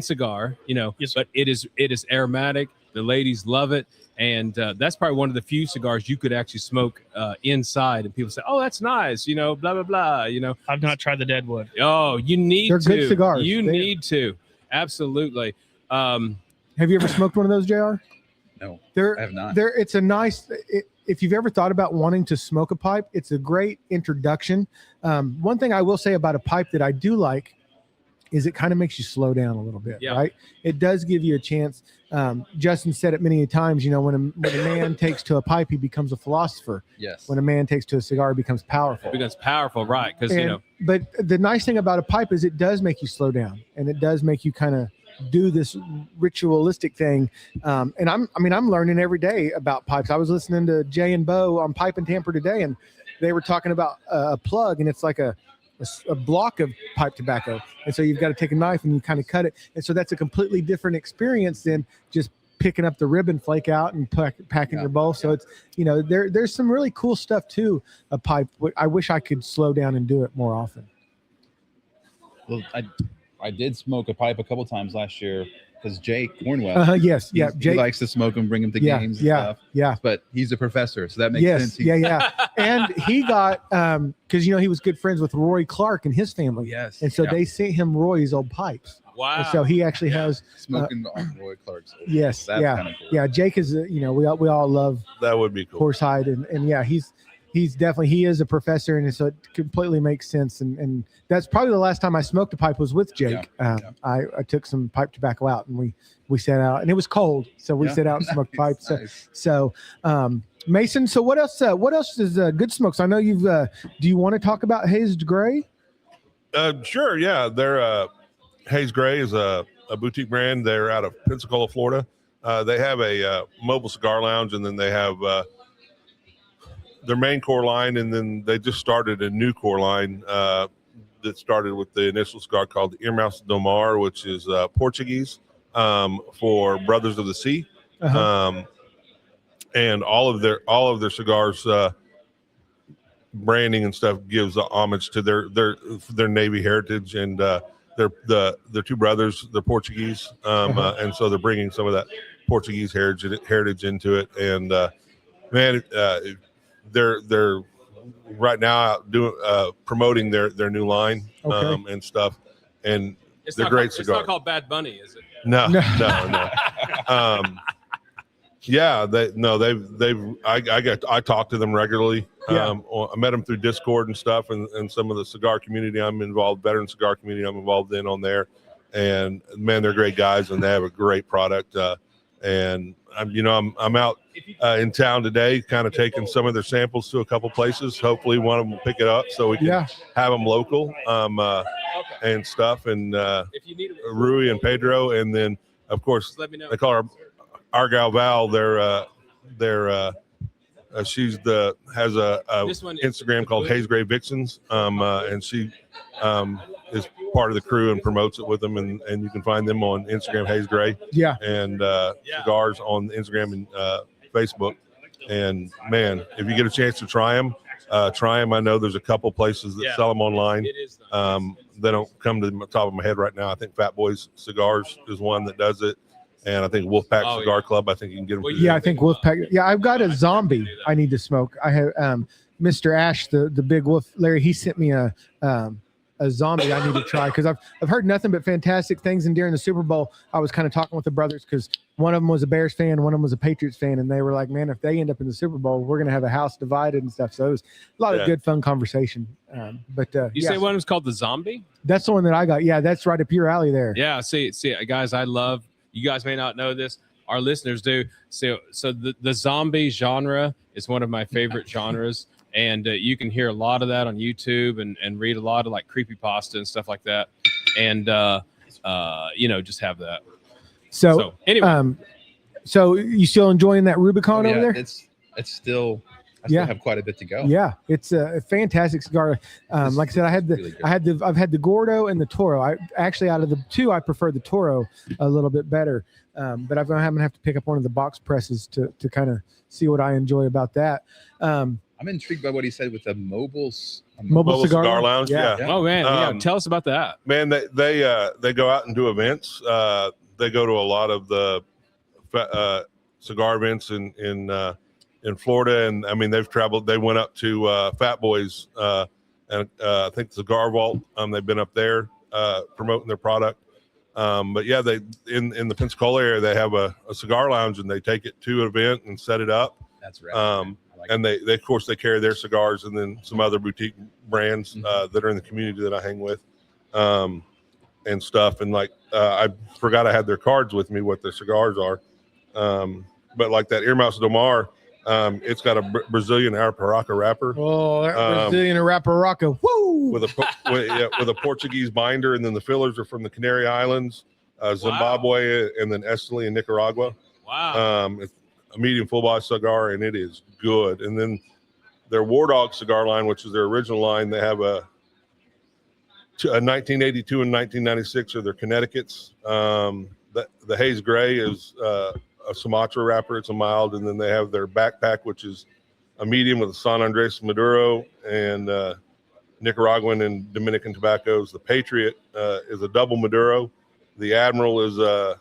cigar, Yes, but it is aromatic. The ladies love it. And that's probably one of the few cigars you could actually smoke inside, and people say, "Oh, that's nice," blah blah blah. I've not tried the Deadwood. Oh, you need to. They're good cigars. You need to. Absolutely. Have you ever smoked one of those, JR? No, I have not. It's a nice. If you've ever thought about wanting to smoke a pipe, it's a great introduction. One thing I will say about a pipe that I do like is it kind of makes you slow down a little bit, right? It does give you a chance. Justin said it many times, when a man takes to a pipe, he becomes a philosopher. Yes. When a man takes to a cigar, he becomes powerful. It becomes powerful, right? Because But the nice thing about a pipe is it does make you slow down, and it does make you kind of do this ritualistic thing. And I'm learning every day about pipes. I was listening to Jay and Bo on Pipe and Tamper today, and they were talking about a plug, and it's like a block of pipe tobacco, and so you've got to take a knife and you kind of cut it, and so that's a completely different experience than just picking up the ribbon flake out and packing your bowl. So it's there's some really cool stuff to a pipe. I wish I could slow down and do it more often. Well, I did smoke a pipe a couple times last year because Jay Cornwell. Yes, Jay Jake likes to smoke and bring him to games and stuff. Yeah. But he's a professor, so that makes sense. And he got because he was good friends with Roy Clark and his family. Yes. And so they sent him Roy's old pipes. Wow. And so he actually has smoking on Roy Clark's. Yes. That's kind of cool. Yeah. Jake is we all love that would be cool. Horsehide and he's definitely, he is a professor, and so it completely makes sense. And that's probably the last time I smoked a pipe was with Jake. I took some pipe tobacco out, and we sat out, and it was cold, so we sat out and smoked pipes. Nice. So Mason, so what else? What else is Good Smokes? I know you've. Do you want to talk about Hazed Gray? Sure. Yeah, they're Hayes Gray is a boutique brand. They're out of Pensacola, Florida. They have a mobile cigar lounge, and then they have their main core line, and then they just started a new core line that started with the initial cigar called the Earmouse do Mar, which is Portuguese for Brothers of the Sea. And all of their cigars branding and stuff gives homage to their Navy heritage, and their two brothers, they're Portuguese, and so they're bringing some of that Portuguese heritage into it. And man, they're right now out doing promoting their new line and stuff, and they're great cigars. It's not called Bad Bunny, is it? No. Yeah, I talk to them regularly. I met them through Discord and stuff, and some of the cigar community veteran cigar community I'm involved in on there. And man, they're great guys, and they have a great product. And I'm out in town today, kind of taking some of their samples to a couple places. Hopefully, one of them will pick it up so we can have them local and stuff. And Rui and Pedro, and then of course they call her Argyle Val. She's has a Instagram called Hayes Gray Vixens, and she is part of the crew and promotes it with them, and you can find them on Instagram, Hayes Gray, and Cigars on Instagram and Facebook. And man, if you get a chance to try them. I know there's a couple places that sell them online. They don't come to the top of my head right now. I think Fat Boys Cigars is one that does it. And I think Wolfpack Cigar Club, I think you can get them. Well, I think Wolfpack. Yeah, I've got a zombie I need to smoke. I have Mr. Ash, the big wolf, Larry. He sent me a zombie I need to try because I've heard nothing but fantastic things. And during the Super Bowl, I was kind of talking with the brothers because one of them was a Bears fan, one of them was a Patriots fan, and they were like, "Man, if they end up in the Super Bowl, we're gonna have a house divided and stuff." So it was a lot of good, fun conversation. But you say one was called the Zombie? That's the one that I got. Yeah, that's right up your alley there. Yeah. See, guys, I love. You guys may not know this. Our listeners do. So the zombie genre is one of my favorite genres. And you can hear a lot of that on YouTube and read a lot of like creepypasta and stuff like that. And, just have that. So anyway. So you still enjoying that Rubicon over there? It's still... I still have quite a bit to go. Yeah, it's a fantastic cigar. Like I said, I've had the Gordo and the Toro. I actually, out of the two, I prefer the Toro a little bit better. But I'm gonna have to pick up one of the box presses to kind of see what I enjoy about that. I'm intrigued by what he said with the mobile cigar lounge. Yeah. Oh man, tell us about that. Man, they go out and do events. They go to a lot of the cigar events in Florida, and I mean they've traveled. They went up to Fat Boys, and I think Cigar Vault. They've been up there promoting their product. But yeah, they in the Pensacola area they have a cigar lounge, and they take it to an event and set it up. That's right. And they of course they carry their cigars and then some other boutique brands that are in the community that I hang with, and stuff. And like I forgot I had their cards with me, what their cigars are. But like that Earmouse do Mar. It's got a Brazilian Arapiraca wrapper. Oh, that Brazilian Arapiraca. Woo! With a Portuguese binder, and then the fillers are from the Canary Islands, Zimbabwe, and then Esteli and Nicaragua. Wow. It's a medium full body cigar, and it is good. And then their War Dog cigar line, which is their original line, they have a 1982 and 1996 are their Connecticut's. The Hayes Gray is a Sumatra wrapper. It's a mild, and then they have their Backpack, which is a medium with a San Andres Maduro and Nicaraguan and Dominican tobaccos. The Patriot is a double Maduro. The Admiral is a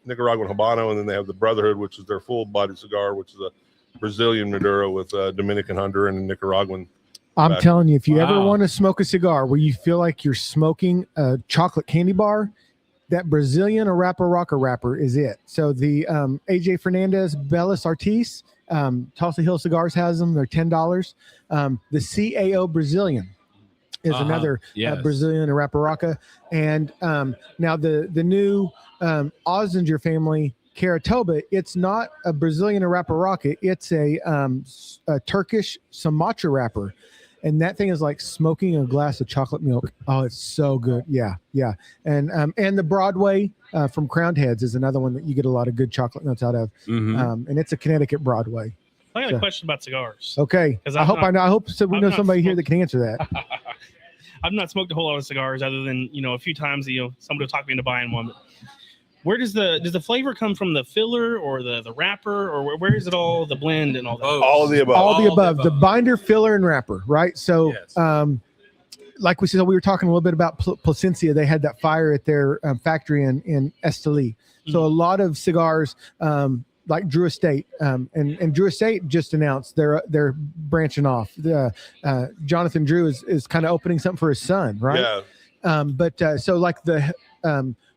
Nicaraguan Habano, and then they have the Brotherhood, which is their full-bodied cigar, which is a Brazilian Maduro with Dominican, Honduran, and Nicaraguan. I'm telling you, if you ever want to smoke a cigar where you feel like you're smoking a chocolate candy bar, that Brazilian Arapiraca wrapper is it. So the AJ Fernandez Bellis Artis, Tulsa Hill Cigars has them. They're $10. The CAO Brazilian is another Brazilian Arapiraca. And now the new Ozinger family Caratoba, it's not a Brazilian Arapiraca. It's a Turkish Sumatra wrapper. And that thing is like smoking a glass of chocolate milk. Oh, it's so good. Yeah. And the Broadway from Crowned Heads is another one that you get a lot of good chocolate notes out of. And it's a Connecticut Broadway. I got a question about cigars. Okay. I hope we know somebody here that can answer that. I've not smoked a whole lot of cigars other than, a few times, somebody will talk me into buying one. But where does the flavor come from? The filler or the wrapper, or where is it all, the blend and all that? All of the above. All the above. The binder, filler, and wrapper, right? So, like we said, we were talking a little bit about Placencia. They had that fire at their factory in Esteli. So a lot of cigars, like Drew Estate, and Drew Estate just announced they're branching off. Jonathan Drew is kind of opening something for his son, right? Yeah. But so like the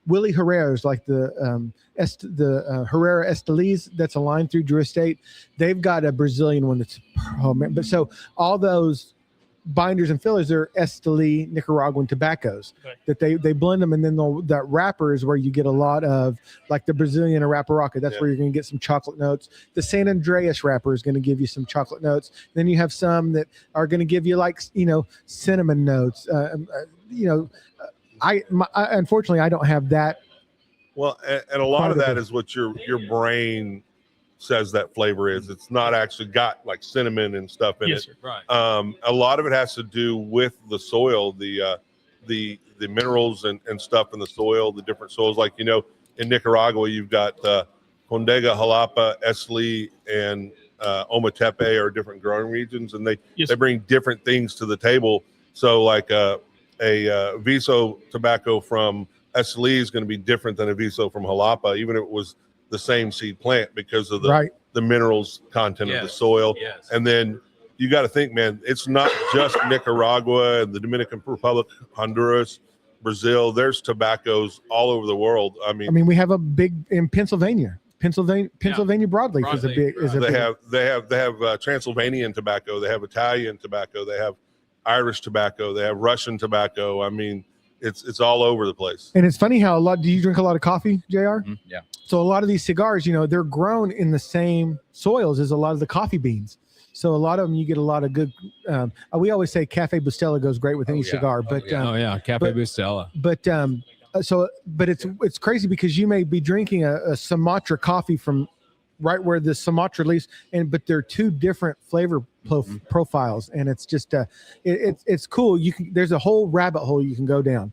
Willie Herrera's, like the Herrera Esteli's, that's a line through Drew Estate. They've got a Brazilian one that's but so all those binders and fillers are Esteli Nicaraguan tobaccos that they blend them, and then that wrapper is where you get a lot of like the Brazilian Arapiraca. That's where you're going to get some chocolate notes. The San Andreas wrapper is going to give you some chocolate notes. Then you have some that are going to give you like cinnamon notes. Unfortunately I don't have that. Well, and a lot of that is what your brain says that flavor is. It's not actually got like cinnamon and stuff in it. Sir. Right. A lot of it has to do with the soil, the minerals and stuff in the soil, the different soils. Like, in Nicaragua, you've got Condega, Jalapa, Esteli, and Ometepe are different growing regions, and they bring different things to the table. So like a Viso tobacco from Esteli is going to be different than a Viso from Jalapa, even if it was the same seed plant, because of the minerals content of the soil. And then you got to think, man, it's not just Nicaragua and the Dominican Republic, Honduras, Brazil. There's tobaccos all over the world. I mean, we have a big in Pennsylvania broadleaf is a big. They have Transylvanian tobacco. They have Italian tobacco. They have Irish tobacco. They have Russian tobacco. I mean, it's all over the place. And it's funny how do you drink a lot of coffee, JR? Mm-hmm. Yeah. So a lot of these cigars, they're grown in the same soils as a lot of the coffee beans. So a lot of them, you get a lot of good. We always say Cafe Bustelo goes great with any cigar, but Cafe Bustelo. But it's crazy because you may be drinking a Sumatra coffee from right where the Sumatra leaves, but they're two different flavor profiles, and it's just it's cool. There's a whole rabbit hole you can go down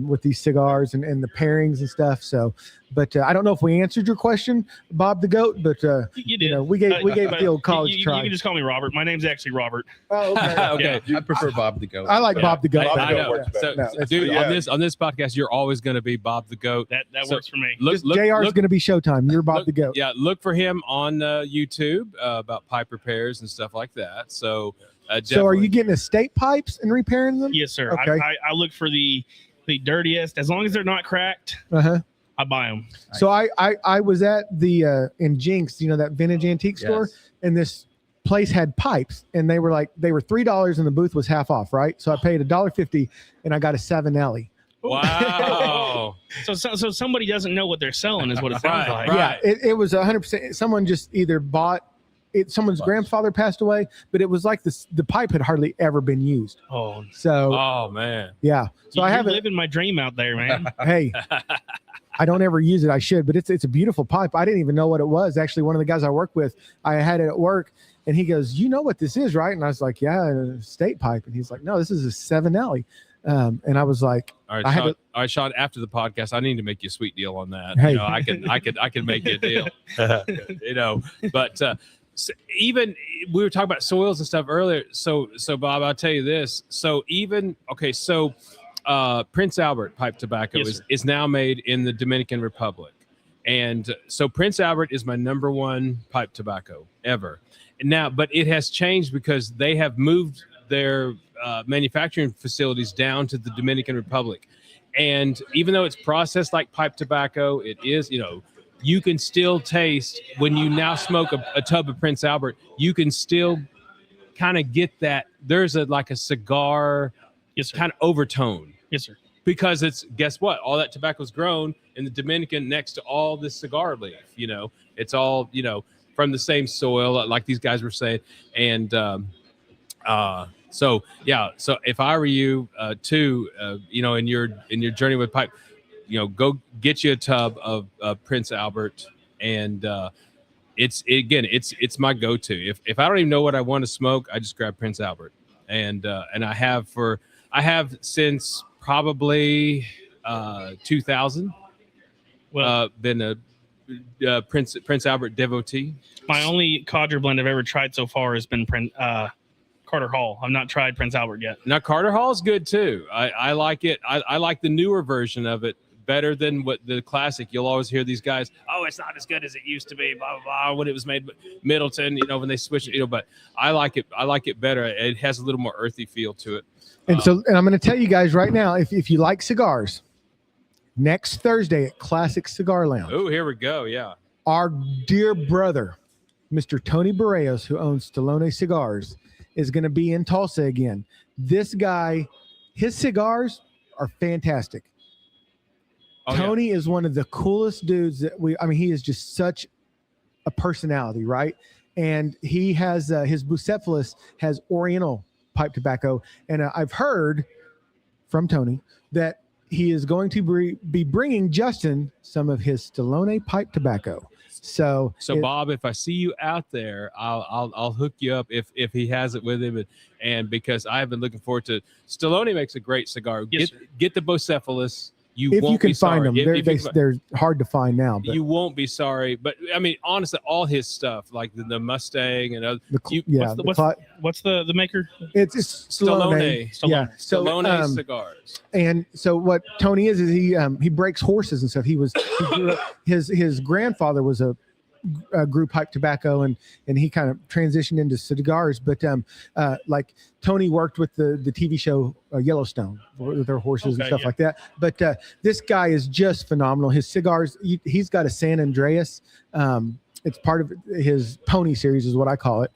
with these cigars and the pairings and stuff. So, but I don't know if we answered your question, Bob the Goat, but you did. We gave the old college try. You can just call me Robert. My name's actually Robert. Oh, okay. Okay. I prefer Bob the Goat. I like Bob the Goat. I know. Dude, on this podcast, you're always going to be Bob the Goat. That works for me. JR is going to be Showtime. You're Bob the Goat. Yeah, look for him on YouTube about pipe repairs and stuff like that. So, so are you getting estate pipes and repairing them? Yes, sir. Okay. I look for the dirtiest. As long as they're not cracked, I buy them. So I was at the in Jinx, that vintage antique store, and this place had pipes, and they were $3, and the booth was half off, right? So I paid $1.50, and I got a 7L. Wow. So somebody doesn't know what they're selling, is what it sounds like. Yeah, it was 100%. Someone just either bought it. Someone's grandfather passed away, but it was like the pipe had hardly ever been used. Oh, so. Oh man. Yeah. So You're living my dream out there, man. Hey, I don't ever use it. I should, but it's a beautiful pipe. I didn't even know what it was. Actually, one of the guys I work with, I had it at work, and he goes, "You know what this is, right?" And I was like, "Yeah, a state pipe." And he's like, "No, this is a 7L." And I was like, all right, Sean, after the podcast, I need to make you a sweet deal on that. Hey. I can make you a deal. But so even we were talking about soils and stuff earlier. So Bob, I'll tell you this. So Prince Albert pipe tobacco is now made in the Dominican Republic. And so Prince Albert is my number one pipe tobacco ever. Now, but it has changed because they have moved their manufacturing facilities down to the Dominican Republic. And even though it's processed like pipe tobacco, it is, you can still taste when you now smoke a tub of Prince Albert, you can still kind of get that. There's a cigar kind of overtone. Yes, sir. because it's, guess what? All that tobacco is grown in the Dominican next to all this cigar leaf. It's all, from the same soil, like these guys were saying. And so if I were you too, in your journey with pipe, go get you a tub of Prince Albert, and it's my go-to. If I don't even know what I want to smoke, I just grab Prince Albert, and I have since probably 2000 been a Prince Albert devotee. My only Codger blend I've ever tried so far has been Carter Hall. I've not tried Prince Albert yet. Now Carter Hall is good too. I like it. I like the newer version of it better than what the classic. You'll always hear these guys, oh, it's not as good as it used to be, blah blah blah, when it was made Middleton, when they switched it, but I like it better. It has a little more earthy feel to it. And and I'm going to tell you guys right now, if you like cigars, next Thursday at Classic Cigar Lounge. Oh, here we go. Yeah. Our dear brother, Mr. Tony Barreos, who owns Stallone Cigars, is going to be in Tulsa again. This guy, his cigars are fantastic. Oh, Tony is one of the coolest dudes that he is just such a personality, right? And he has his Bucephalus has Oriental pipe tobacco. And I've heard from Tony that he is going to be bringing Justin some of his Stallone pipe tobacco. So Bob, if I see you out there, I'll hook you up if he has it with him, and because I've been looking forward to. Stallone makes a great cigar. Yes, get the Bucephalus. If you can find them, they're hard to find now. But you won't be sorry. But honestly, all his stuff, like the Mustang and other. What's the maker? It's Stallone. Yeah, Stallone cigars. And so what Tony is he breaks horses and stuff. He grew up, his grandfather was a grew pipe tobacco, and he kind of transitioned into cigars. But like Tony worked with the TV show Yellowstone with their horses and stuff like that. But this guy is just phenomenal. His cigars, he's got a San Andreas. It's part of his pony series is what I call it.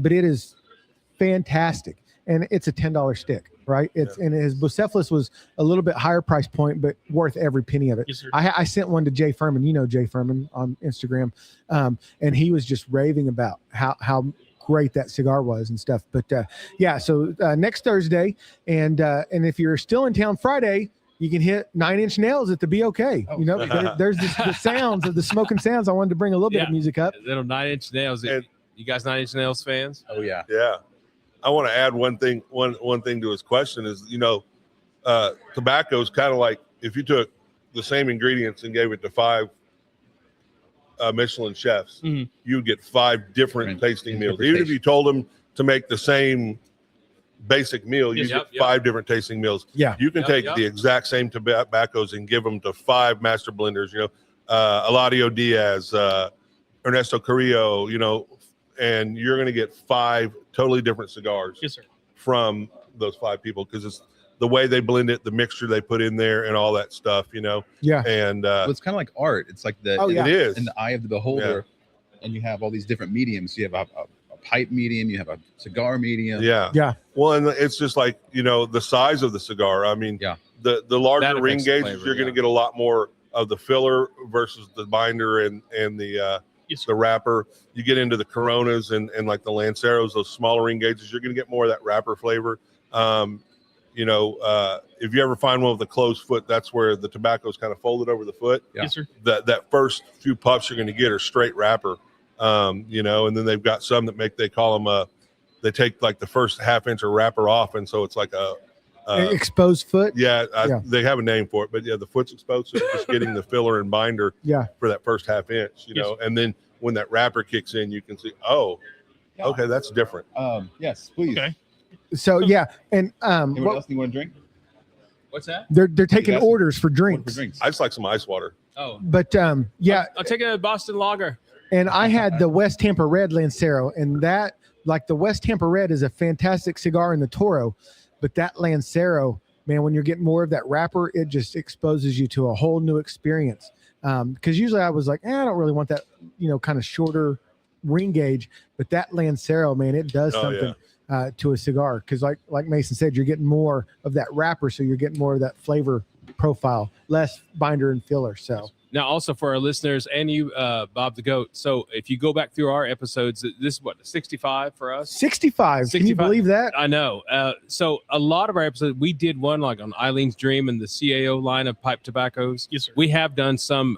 But it is fantastic. And it's a $10 stick, right? And his Bucephalus was a little bit higher price point, but worth every penny of it. Yes, sir. I sent one to Jay Furman. Jay Furman on Instagram, and he was just raving about how great that cigar was and stuff. But so next Thursday, and if you're still in town Friday, you can hit 9 Inch Nails at the BOK. There's the sounds of the smoking sounds. I wanted to bring a little bit of music up. Little 9 Inch Nails. You guys 9 Inch Nails fans? Oh yeah. Yeah. I want to add one thing to his question is, tobacco is kind of like if you took the same ingredients and gave it to 5 Michelin chefs, you would get 5 different tasting meals. Even if you told them to make the same basic meal, you get 5 different tasting meals. Yeah. You can take the exact same tobaccos and give them to 5 master blenders, Eladio Diaz, Ernesto Carrillo, and you're going to get 5 totally different cigars from those 5 people, because it's the way they blend it, the mixture they put in there, and all that stuff, Yeah. And it's kind of like art. It's like it is in the eye of the beholder, and you have all these different mediums. You have a pipe medium, you have a cigar medium. Yeah. Well, and it's just like the size of the cigar. The larger ring gauges, you're going to get a lot more of the filler versus the binder and the wrapper. You get into the Coronas and like the Lanceros, those smaller ring gauges, you're going to get more of that wrapper flavor. If you ever find one with a closed foot, that's where the tobacco is kind of folded over the foot. Yes, sir. That first few puffs you're going to get are straight wrapper. And then they've got some that they call them they take like the first half inch of wrapper off, and so it's like a exposed foot. They have a name for it, but the foot's exposed, so you're just getting the filler and binder for that first half inch, and then when that wrapper kicks in, you can see, okay, that's different. Yes, please. Okay. So and Anyone else you want to drink? What's that? they're taking orders for drinks. I just like some ice water. Oh, But I'll take a Boston Lager. And I had the West Tampa Red Lancero, and that, like, the West Tampa Red is a fantastic cigar in the Toro, but that Lancero, man, when you're getting more of that wrapper, it just exposes you to a whole new experience. Because usually I was like, I don't really want that, kind of shorter ring gauge, but that Lancero, man, it does something. to a cigar, because like Mason said, you're getting more of that wrapper, so you're getting more of that flavor profile, less binder and filler. So now, also for our listeners and you, Bob the Goat. So if you go back through our episodes, this is what, 65 for us? 65. Can you believe that? I know. So a lot of our episodes, we did one like on Eileen's Dream and the CAO line of pipe tobaccos. Yes, sir. We have done some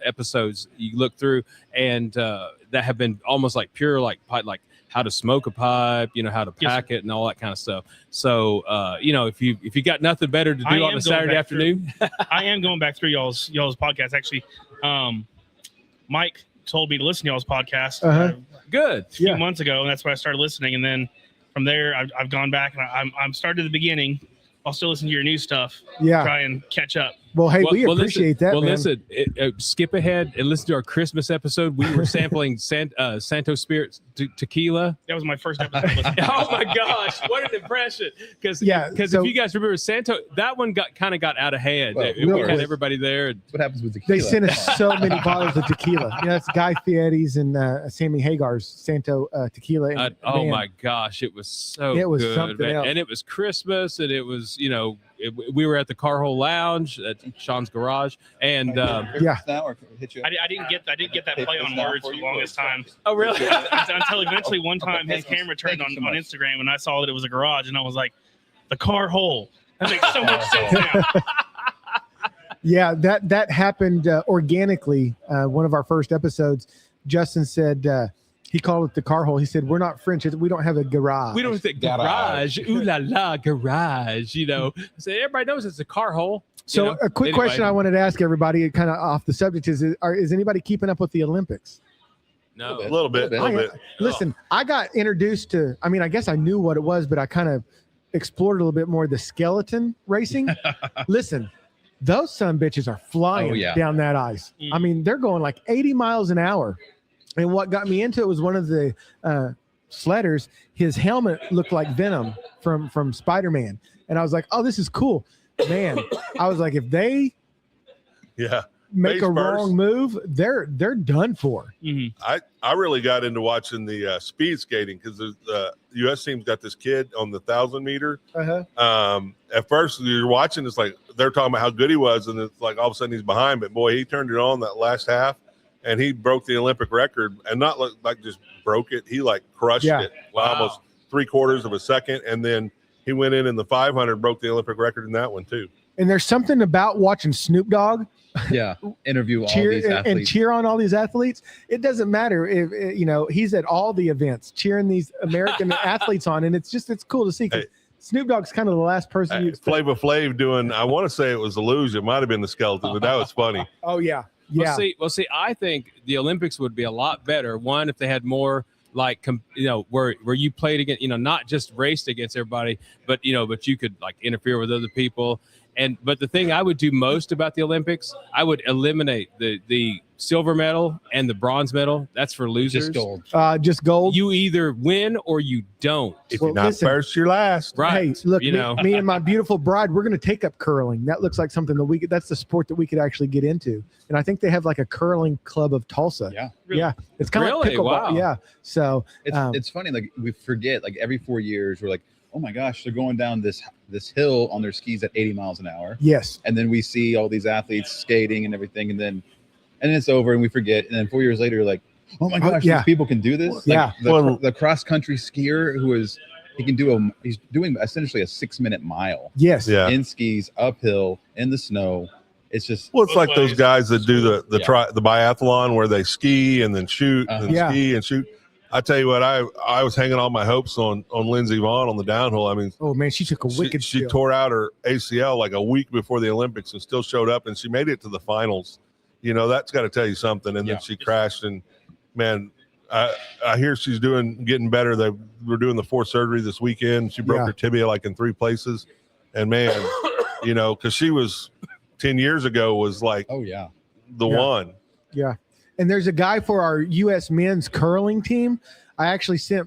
episodes you look through and that have been almost like pure like pipe, like how to smoke a pipe, how to pack it and all that kind of stuff. So, if you got nothing better to do on a Saturday afternoon, I am going back through y'all's podcast. Actually, Mike told me to listen to y'all's podcast good a few months ago, and that's why I started listening. And then from there, I've gone back and I'm started at the beginning. I'll still listen to your new stuff. Yeah, try and catch up. Well, hey, we appreciate that. Well, man. listen, skip ahead and listen to our Christmas episode. We were sampling Santo Spirit tequila. That was my first episode. Oh my gosh, what an impression! Because if you guys remember Santo, that one got out of hand. Well, we had everybody there. That's what happens with tequila. They sent us so many bottles of tequila. That's Guy Fieri's and Sammy Hagar's Santo tequila. And, oh my gosh, it was so good, something else. And it was Christmas, and it was we were at the Carhole Lounge at Sean's garage, and I didn't get that play on words for the longest time. Oh really? Until eventually one time his camera turned on Instagram, and I saw that it was a garage, and I was like, the Carhole. That makes so much sense now. Yeah, that happened organically. One of our first episodes, Justin said. He called it the car hole. He said, we're not French. We don't have a garage. We don't have a garage. Ooh la la, garage. So everybody knows it's a car hole. So a quick question I wanted to ask everybody, kind of off the subject, is anybody keeping up with the Olympics? No. A little bit. Listen, I got introduced to, I guess I knew what it was, but I kind of explored a little bit more the skeleton racing. Listen, those son-bitches are flying down that ice. They're going like 80 miles an hour. And what got me into it was one of the sledders. His helmet looked like Venom from Spider-Man. And I was like, oh, this is cool. Man, I was like, if they make a wrong move, they're done for. Mm-hmm. I really got into watching the speed skating because the U.S. team's got this kid on the 1,000 meter. At first, you're watching, it's like they're talking about how good he was, and it's like all of a sudden he's behind. But boy, he turned it on that last half. And he broke the Olympic record, and not like just broke it. He like crushed it almost 3/4 of a second. And then he went in the 500, broke the Olympic record in that one too. And there's something about watching Snoop Dogg interview all these athletes and cheer on all these athletes. It doesn't matter if he's at all the events cheering these American athletes on, and it's cool to see. Hey, Snoop Dogg's kind of the last person. Flavor Flav doing. I want to say it was the luge. It might have been the skeleton, but that was funny. Oh yeah. Yeah. Well, see, I think the Olympics would be a lot better. One, if they had more like, where you played against, not just raced against everybody, but you could like interfere with other people. But the thing I would do most about the Olympics, I would eliminate the silver medal and the bronze medal. That's for losers. Just gold. Just gold. You either win or you don't. If you're not first, you're last. Right. Hey, look, me and my beautiful bride, we're going to take up curling. That looks like something that's the sport that we could actually get into. And I think they have like a curling club of Tulsa. Yeah. Really? Yeah. It's kind of like pickleball. Wow. Yeah. So it's funny. Like we forget, like every 4 years, we're like, oh my gosh, they're going down this hill on their skis at 80 miles an hour. Yes. And then we see all these athletes skating and everything. And then it's over and we forget. And then 4 years later, you're like, oh my gosh, these people can do this. Yeah. Like the cross country skier he's doing essentially a 6-minute mile. Yes. Yeah. In skis, uphill, in the snow. It's just. Well, it's like those guys that do the biathlon where they ski and then shoot and ski and shoot. I tell you what, I was hanging all my hopes on Lindsey Vonn on the downhill. Oh man, she took a wicked. She tore out her ACL like a week before the Olympics and still showed up, and she made it to the finals. That's got to tell you something. And then she crashed, and man, I hear she's getting better. They were doing the 4th surgery this weekend. She broke her tibia like in 3 places, and man, because she was 10 years ago was like the one. Yeah. And there's a guy for our U.S. men's curling team. I actually sent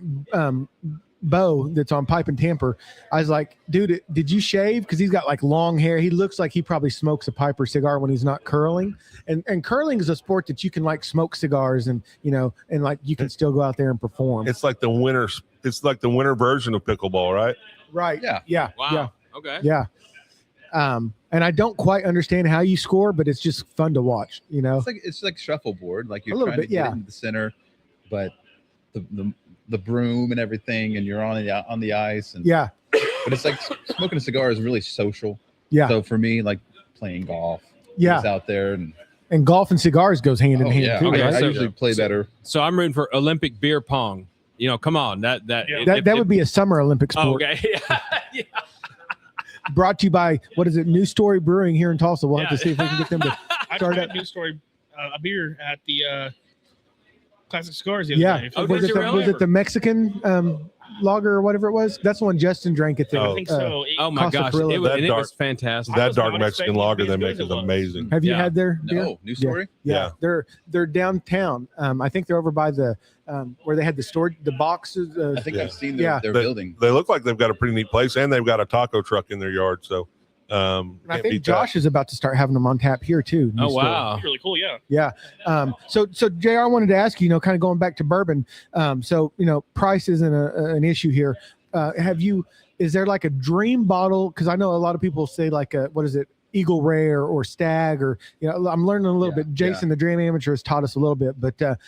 Bo, that's on Pipe and Tamper. I was like, dude, did you shave? Because he's got like long hair. He looks like he probably smokes a pipe or cigar when he's not curling. And curling is a sport that you can like smoke cigars and like you can still go out there and perform. It's like the winter it's like the winter version of pickleball, right? Right. Yeah. Wow. Okay. Yeah. And I don't quite understand how you score, but it's just fun to watch. It's like shuffleboard, like you're A little trying bit, to get into the center, but the broom and everything, and you're on the ice. And yeah. But it's like smoking a cigar is really social. Yeah. So for me, like playing golf, Yeah. is out there and golf and cigars goes hand in hand too. Okay, Right? I so- usually play better. So I'm rooting for Olympic beer pong. Come on, that That would be a summer Olympic sport. okay. Yeah. Brought to you by what is it? New Story Brewing here in Tulsa. We'll have to see if we can get them to I start tried up. a new story, a beer at the Classic Cigars the other Yeah. day. Oh, Was did it you the, really? was it the Mexican lager or whatever it was? That's the one Justin drank at the. I think so. Oh my Costa gosh, Carilla. it was, That and it dark- was fantastic. That was dark not Mexican expecting it to lager be they as good make as is it was. amazing. Have you Yeah. had their beer? No, New Story. Yeah. They're downtown. I think they're over by the where they had the storage, the boxes. I think Yeah. I've seen Yeah. their building. They look like they've got a pretty neat place, and they've got a taco truck in their yard. So And I can't think beat Josh is about to start having them on tap here too. New Oh Story. wow. It's really cool. Yeah. Yeah. So JR, I wanted to ask you, kind of going back to bourbon. So price isn't an issue here. Is there like a dream bottle? Because I know a lot of people say like what is it, Eagle Rare or Stag, or I'm learning a little bit. Jason, the Dram Amateur, has taught us a little bit. But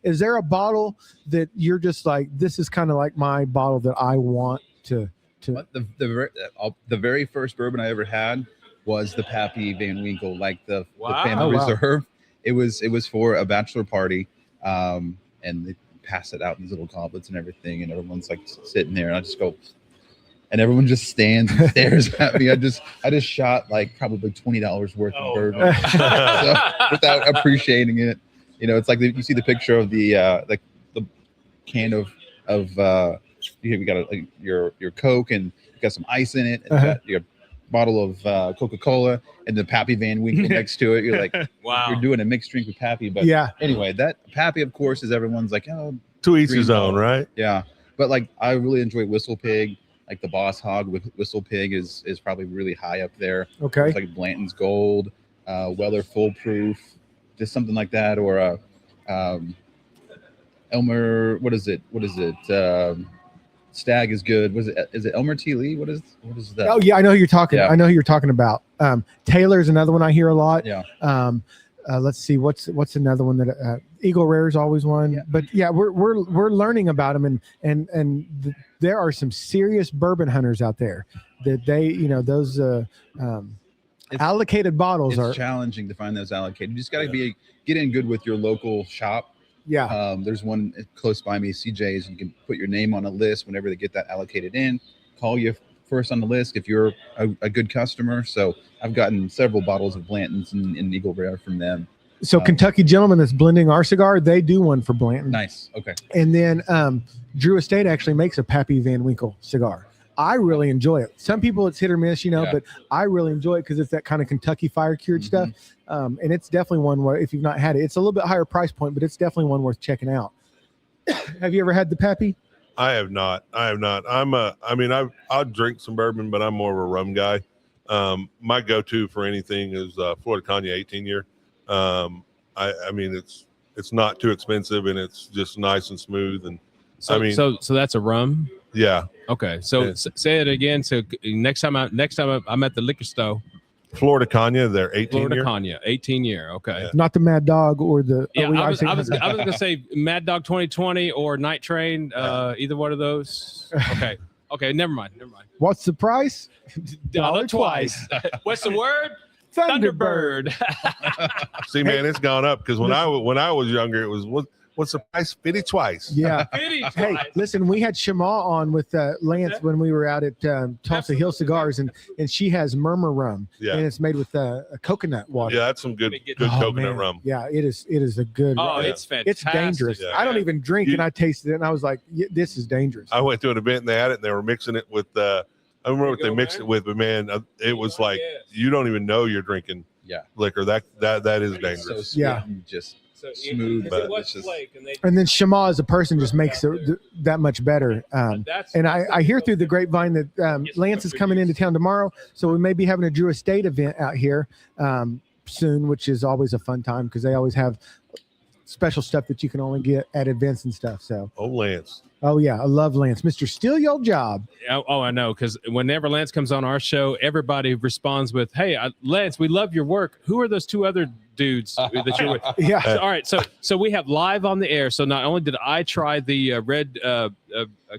is there a bottle that you're just like, this is kind of like my bottle that I want to? What, the very first bourbon I ever had was the Pappy Van Winkle, like the family Oh, wow. reserve. It was for a bachelor party, and they pass it out in these little goblets and everything, and everyone's like sitting there, and I just go, and everyone just stands and stares at me. I just shot like probably $20 worth of bourbon so, without appreciating it. It's like you see the picture of the can of you got your Coke, and you got some ice in it, and you got your bottle of Coca-Cola and the Pappy Van Winkle next to it. You're like, Wow. you're doing a mixed drink with Pappy. But anyway, that Pappy, of course, is everyone's like, oh, to each green his own, bottle. right? Yeah. But like, I really enjoy Whistle Pig. Like the Boss Hog with Whistle Pig is probably really high up there. Okay. It's like Blanton's Gold, Weller Foolproof, just something like that, or Elmer. What is it? Stag is good. Is it Elmer T. Lee? What is that? Oh yeah, I know who you're talking. Yeah. I know who you're talking about. Taylor's another one I hear a lot. Yeah. Let's see, what's another one that Eagle Rare is always one. Yeah. But yeah, we're learning about them, and there are some serious bourbon hunters out there that they those allocated bottles It's are challenging to find those allocated. You just got to get in good with your local shop. yeah. There's one close by me, CJ's. You can put your name on a list whenever they get that allocated in. Call you first on the list if you're a good customer. So I've gotten several bottles of Blanton's and Eagle Rare from them. So Kentucky Gentleman that's blending our cigar, they do one for Blanton. Nice. Okay. And then Drew Estate actually makes a Pappy Van Winkle cigar. I really enjoy it. Some people it's hit or miss, but I really enjoy it because it's that kind of Kentucky fire cured stuff. And it's definitely one where if you've not had it, it's a little bit higher price point, but it's definitely one worth checking out. Have you ever had the Pappy? I have not. I'll drink some bourbon, but I'm more of a rum guy. My go-to for anything is Florida Cognac 18 year. It's not too expensive, and it's just nice and smooth. And So that's a rum. yeah, Okay, so Yeah. say it again. So next time I'm at the liquor store. Florida Cognac, they're 18 Florida year. Cognac, 18 year. Okay. Yeah. Not the Mad Dog or the. Yeah, I was 1800. gonna say Mad Dog 2020 or Night Train. Either one of those. Okay. Never mind. What's the price? Dollar twice. What's the word? Thunderbird. See, man, it's gone up because when I was younger, it was what's the price? 50 twice. Yeah. Pity Hey, twice. listen, we had Shema on with Lance when we were out at Tulsa Hill Cigars, and she has Murmur rum, Yeah. and it's made with a coconut water. Yeah, that's some good Oh, coconut man. rum. Yeah, it is a good. Oh, rum. it's fantastic. It's dangerous. Yeah. I don't even drink, and I tasted it, and I was like, "This is dangerous." I went to an event and they had it, and they were mixing it with. I don't remember what they go, mixed man. it with, but man, it was like you don't even know you're drinking liquor. That is So dangerous. sweet Yeah. and just So smooth, if but it was it's just- flake and they- And then Shema as a person just makes it that much better. And I hear through the grapevine that Lance is coming into town tomorrow, so we may be having a Drew Estate event out here soon, which is always a fun time because they always have special stuff that you can only get at events and stuff. So, Lance. Oh yeah, I love Lance, Mr. Steal Your Job. Oh, I know, because whenever Lance comes on our show, everybody responds with, "Hey, Lance, we love your work. Who are those two other dudes that you're with?" Yeah. All right, so we have live on the air. So not only did I try the red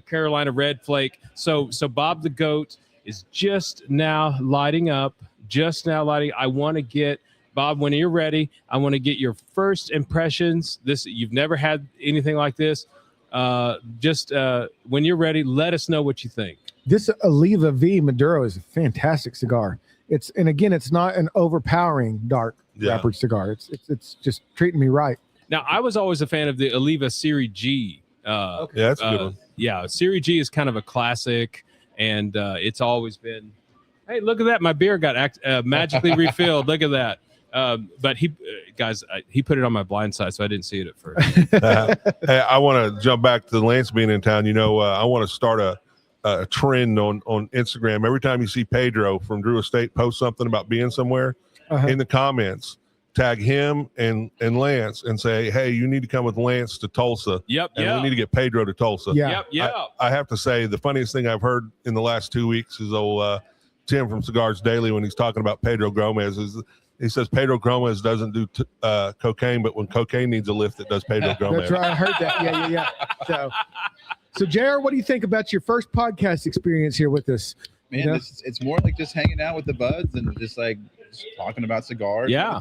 Carolina Red Flake, so Bob the Goat is just now lighting up. I want to get Bob, when you're ready, I want to get your first impressions. You've never had anything like this. When you're ready, let us know what you think. This Oliva V Maduro is a fantastic cigar. It's not an overpowering dark wrapper cigar. It's just treating me right. Now, I was always a fan of the Oliva Series G. Yeah, that's a good one. Yeah, Series G is kind of a classic, and it's always been. Hey, look at that! My beer got magically refilled. Look at that. But he put it on my blind side, so I didn't see it at first. Hey, I want to jump back to Lance being in town. I want to start a trend on Instagram. Every time you see Pedro from Drew Estate post something about being somewhere, in the comments, tag him and Lance and say, "Hey, you need to come with Lance to Tulsa." Yep. We need to get Pedro to Tulsa. Yep. I have to say, the funniest thing I've heard in the last 2 weeks is old Tim from Cigars Daily, when he's talking about Pedro Gomez, he says Pedro Gomez doesn't do cocaine, but when cocaine needs a lift, it does Pedro Gomez. That's right. I heard that. Yeah. So JR, what do you think about your first podcast experience here with us? Man, it's more like just hanging out with the buds and just talking about cigars. Yeah,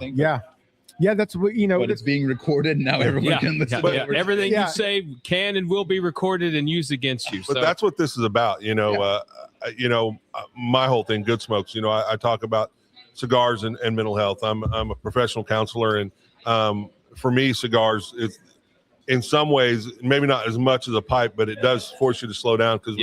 that's what But it's being recorded now. Everyone can listen. But everything you say can and will be recorded and used against you. But that's what this is about. My whole thing, Good Smokes. I talk about cigars and mental health. I'm a professional counselor, and for me, cigars is in some ways maybe not as much as a pipe, but it does force you to slow down, because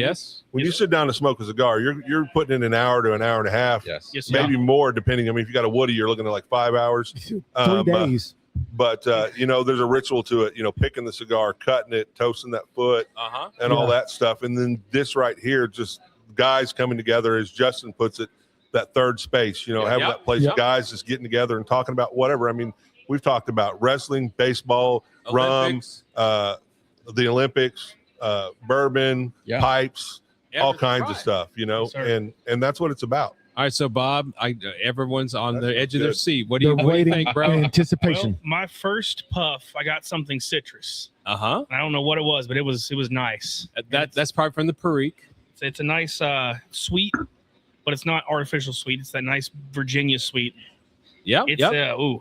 when you sit down to smoke a cigar, you're putting in an hour to an hour and a half, maybe more, depending. I mean, if you got a woody, you're looking at like 5 hours, 3 days. But there's a ritual to it. Picking the cigar, cutting it, toasting that foot, and all that stuff, and then this right here, just guys coming together, as Justin puts it, that third space, having that place of guys just getting together and talking about whatever. I mean, we've talked about wrestling, baseball, Olympics. Rum, the Olympics, bourbon, pipes, all kinds of stuff, and that's what it's about. All right, so Bob, everyone's on the edge of their seat. What do you think, bro? Anticipation. Well, my first puff, I got something citrus. I don't know what it was, but it was nice. That's probably from the Perique. It's a nice sweet, but it's not artificial sweet. It's that nice Virginia sweet. Yeah. Ooh.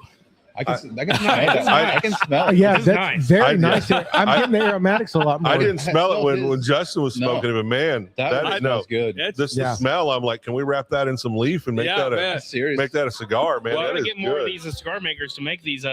I can smell it. I can smell it. Yeah, that's nice. Very nice. I'm getting the aromatics a lot more. I didn't smell it when Justin was smoking it, but man, that smells good. The smell, I'm like, can we wrap that in some leaf and make that a cigar, man? Well, that I is get more of these cigar makers to make these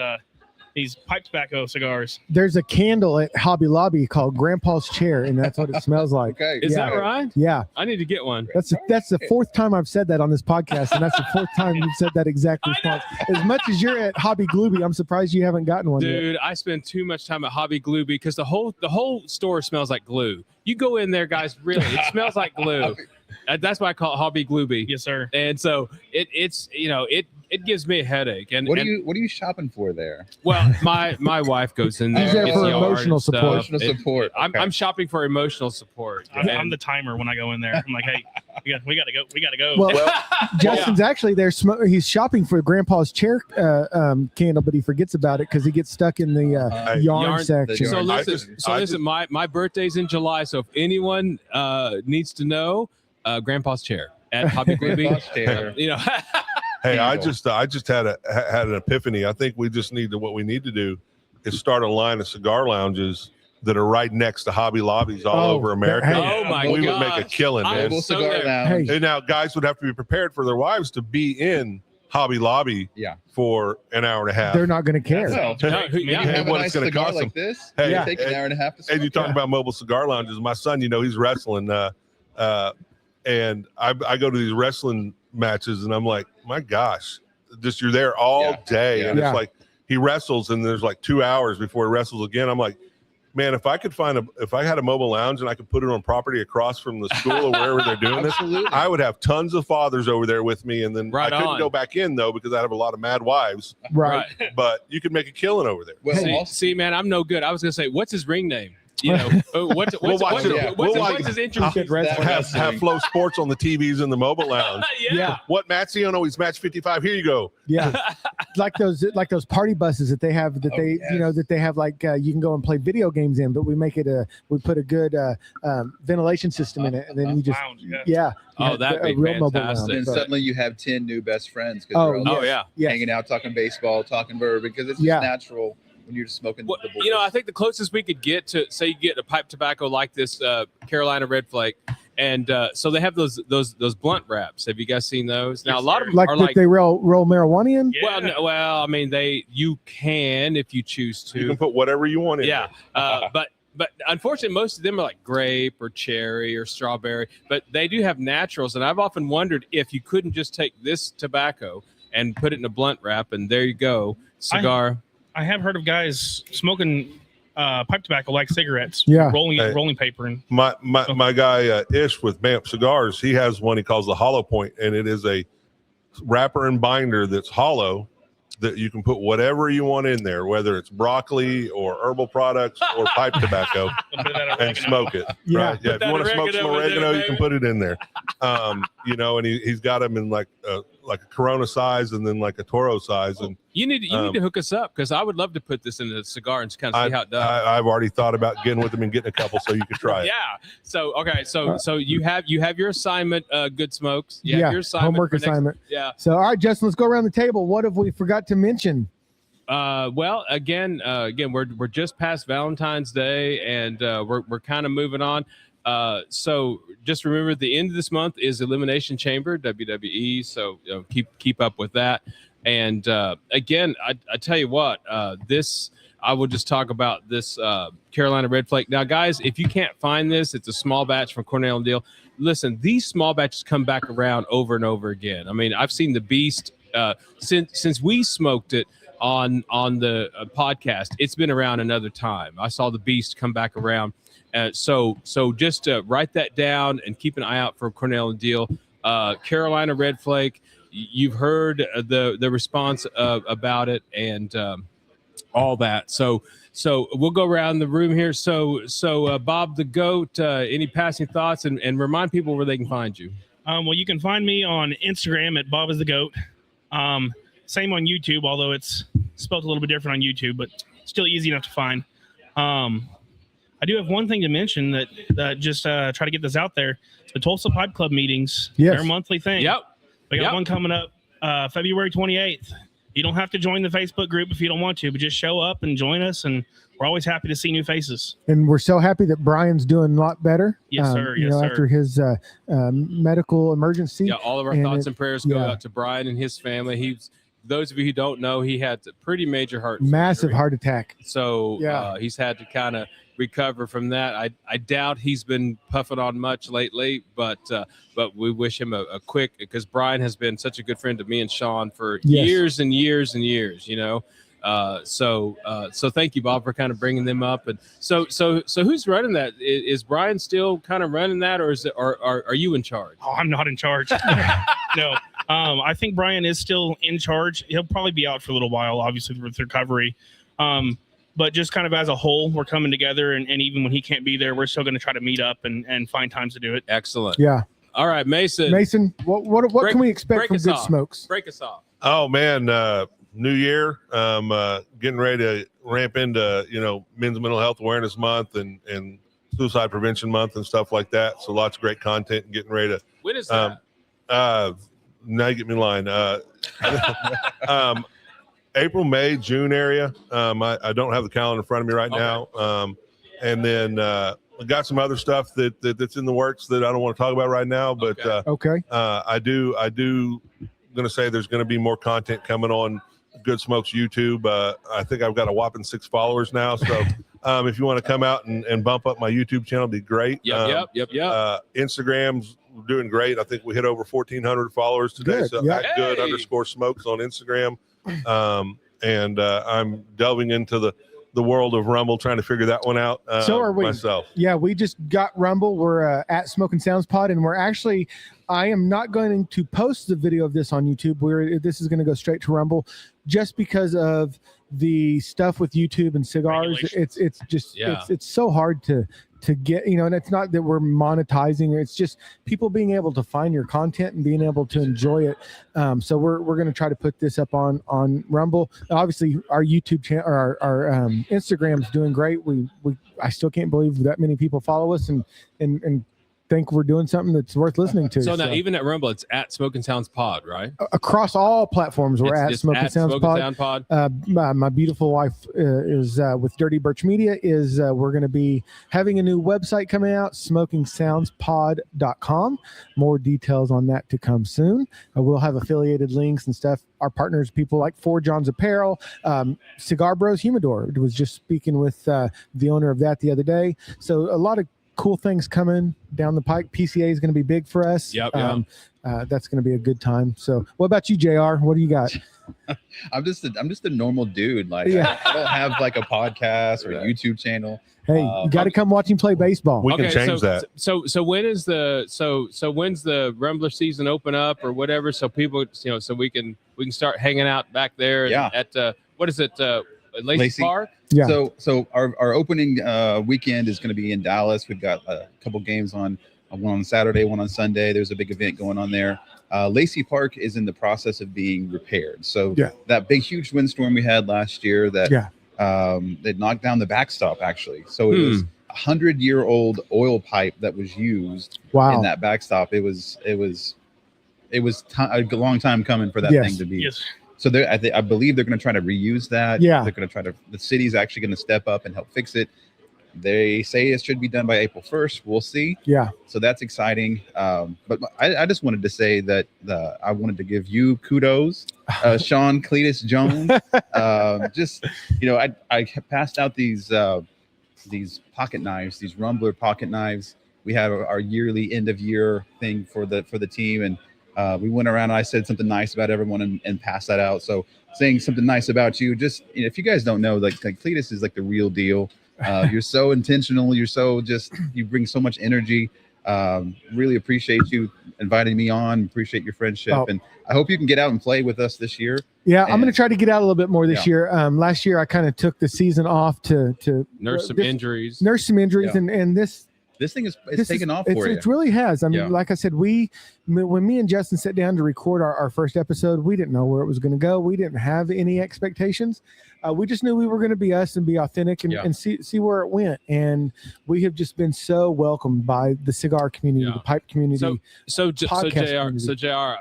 pipe tobacco cigars. There's a candle at Hobby Lobby called Grandpa's Chair, and that's what it smells like. Okay. Is that right? Yeah. I need to get one. That's the fourth time I've said that on this podcast, and that's the fourth time you've said that exact response. As much as you're at Hobby Glooby, I'm surprised you haven't gotten one Dude, yet. I spend too much time at Hobby Glooby because the whole store smells like glue. You go in there, guys, really, it smells like glue. That's why I call it Hobby Glooby. Yes, sir. And so it gives me a headache. And what are you shopping for there? Well, my wife goes in there. He's there for emotional support. I'm shopping for emotional support. I'm the timer when I go in there. I'm like, hey, we gotta go. Well, Justin's actually there. He's shopping for Grandpa's Chair candle, but he forgets about it because he gets stuck in the yarn section. So listen, my birthday's in July. So if anyone needs to know, Grandpa's Chair at Hobby Glooby. Hey, I just had an epiphany. I think we just what we need to do is start a line of cigar lounges that are right next to Hobby Lobbies all over America. We would make a killing, man. And now guys would have to be prepared for their wives to be in Hobby Lobby for an hour and a half. They're not going to care. And what it's going to cost them. Like this, take an hour and a half to smoke. And you talk about mobile cigar lounges. My son, he's wrestling, and I go to these wrestling matches, and I'm like, my gosh, just you're there all day, and it's like he wrestles, and there's like 2 hours before he wrestles again. I'm like, man, if I had a mobile lounge and I could put it on property across from the school or wherever they're doing this, I would have tons of fathers over there with me. And then I couldn't go back in though, because I have a lot of mad wives. Right. But you could make a killing over there. Well, see, man, I'm no good. I was going to say, what's his ring name? You know, what's his interest? Have Flow Sports on the TVs in the mobile lounge. Yeah. What Matt's on? Oh, he's match 55. Here you go. Yeah. like those party buses that they have that they have like you can go and play video games in, but we put a good ventilation system in it, and then you just that'd be real fantastic. And suddenly you have 10 new best friends hanging out, talking baseball, talking bourbon, because it's just natural. When you're just smoking the boys. I think the closest we could get to, say, you get a pipe tobacco like this Carolina Red Flake, and so they have those blunt wraps. Have you guys seen those? Now a lot of them are like they roll marijuana in. Yeah. Well, I mean you can if you choose to. You can put whatever you want in. Yeah, but unfortunately, most of them are like grape or cherry or strawberry. But they do have naturals, and I've often wondered if you couldn't just take this tobacco and put it in a blunt wrap, and there you go, cigar. I have heard of guys smoking pipe tobacco like cigarettes, rolling paper. And my guy Ish with Bamp Cigars, he has one he calls the Hollow Point, and it is a wrapper and binder that's hollow that you can put whatever you want in there, whether it's broccoli or herbal products or pipe tobacco, and smoke it. Yeah. Right? Yeah. If you want to smoke some oregano, you can put it in there. And he's got them in like a Corona size and then like a Toro size. And you need to hook us up, because I would love to put this in a cigar and kind of see how it does. I've already thought about getting with them and getting a couple so you could try it. Yeah. So okay. So you have your assignment, Good Smokes. You have your assignment, homework assignment. Yeah. So all right, Justin, let's go around the table. What have we forgot to mention? Well, again, we're just past Valentine's Day, and we're kind of moving on. So just remember, the end of this month is Elimination Chamber, WWE. So keep up with that. And again, I tell you what, I will just talk about this Carolina Red Flake. Now, guys, if you can't find this, it's a small batch from Cornell and Deal. Listen, these small batches come back around over and over again. I mean, I've seen the Beast since we smoked it on the podcast. It's been around another time. I saw the Beast come back around. So just write that down and keep an eye out for Cornell and Deal. Carolina Red Flake. You've heard the response about it and all that. So we'll go around the room here. So Bob the Goat, any passing thoughts, and remind people where they can find you. Well, you can find me on Instagram at Bob is the Goat. Same on YouTube, although it's spelled a little bit different on YouTube, but still easy enough to find. I do have one thing to mention that just try to get this out there. The Tulsa Pipe Club meetings, they're a monthly thing. Yep. We got one coming up February 28th. You don't have to join the Facebook group if you don't want to, but just show up and join us, and we're always happy to see new faces. And we're so happy that Brian's doing a lot better. Yes, sir. Yes, sir. After his medical emergency. Yeah, all of our thoughts and prayers go out to Brian and his family. Those of you who don't know, he had a pretty major massive heart attack. So he's had to kind of recover from that. I doubt he's been puffing on much lately, but we wish him a quick, because Brian has been such a good friend to me and Sean for years and years and years, So thank you, Bob, for kind of bringing them up. And so who's running that? Is Brian still kind of running that, or are you in charge? Oh, I'm not in charge. No. I think Brian is still in charge. He'll probably be out for a little while, obviously, with recovery. But just kind of as a whole, we're coming together, and even when he can't be there, we're still going to try to meet up and find times to do it. Excellent. Yeah. All right, Mason. What can we expect from Good Smokes? Break us off. Oh man, New Year. Getting ready to ramp into Men's Mental Health Awareness Month and Suicide Prevention Month and stuff like that. So lots of great content and getting ready to. When is that? Now you get me in line. April, May, June area. I don't have the calendar in front of me right now. And then I got some other stuff that's in the works that I don't want to talk about right now. But I do going to say there's going to be more content coming on Good Smokes YouTube. I think I've got a whopping 6 followers now. So if you want to come out and bump up my YouTube channel, it'd be great. Yep. Instagram's doing great. I think we hit over 1,400 followers today. Good. So Yeah. @good_smokes on Instagram. And I'm delving into the the world of Rumble, trying to figure that one out. So are we. Myself. Yeah, we just got Rumble. We're at Smoking Sounds Pod, and we're actually. I am not going to post the video of this on YouTube. This is going to go straight to Rumble, just because of the stuff with YouTube and Cigars. It's just it's so hard to get, and it's not that we're monetizing. It's just people being able to find your content and being able to enjoy it. So we're going to try to put this up on Rumble. Obviously, our YouTube channel or our Instagram's doing great. I still can't believe that many people follow us and think we're doing something that's worth listening to. So now, even at Rumble, it's at Smoking Sounds Pod, right? Across all platforms, we're at Smoking Sounds Pod. My beautiful wife is with Dirty Birch Media. We're going to be having a new website coming out, smokingsoundspod.com. More details on that to come soon. We'll have affiliated links and stuff. Our partners, people like Four John's Apparel, Cigar Bros Humidor. Was just speaking with the owner of that the other day. So a lot of cool things coming down the pike. PCA is going to be big for us. Yep. That's going to be a good time. So what about you, JR? What do you got? I'm just a normal dude. Like I don't have like a podcast or a YouTube channel. Hey, you got to come watch him play baseball. We can change that. So when is when's the Rumbler season open up or whatever? So people, so we can start hanging out back there. At what is it? Lacey Park. Yeah. So our opening weekend is going to be in Dallas. We've got a couple games one on Saturday, one on Sunday. There's a big event going on there. Lacey Park is in the process of being repaired. So that big, huge windstorm we had last year that they knocked down the backstop actually. So it was a 100-year-old oil pipe that was used in that backstop. It was a long time coming for that thing to be. Yes. So I believe they're going to try to reuse that. Yeah. They're going to the city's actually going to step up and help fix it. They say it should be done by April 1st. We'll see. Yeah. So that's exciting. But I just wanted to say that I wanted to give you kudos, Sean Cletus Jones. I passed out these pocket knives, these Rumbler pocket knives. We have our yearly end of year thing for the team, and we went around and I said something nice about everyone and passed that out. So saying something nice about you, just if you guys don't know, like Cletus is like the real deal. You're so intentional. You're so you bring so much energy. Really appreciate you inviting me on. Appreciate your friendship. And I hope you can get out and play with us this year. Yeah, I'm going to try to get out a little bit more this year. Last year, I kind of took the season off to nurse some injuries. And this thing is taken off for you. It really has. I mean, like I said, when me and Justin sat down to record our first episode, we didn't know where it was going to go. We didn't have any expectations. We just knew we were going to be us and be authentic and see where it went. And we have just been so welcomed by the cigar community, the pipe community. So JR,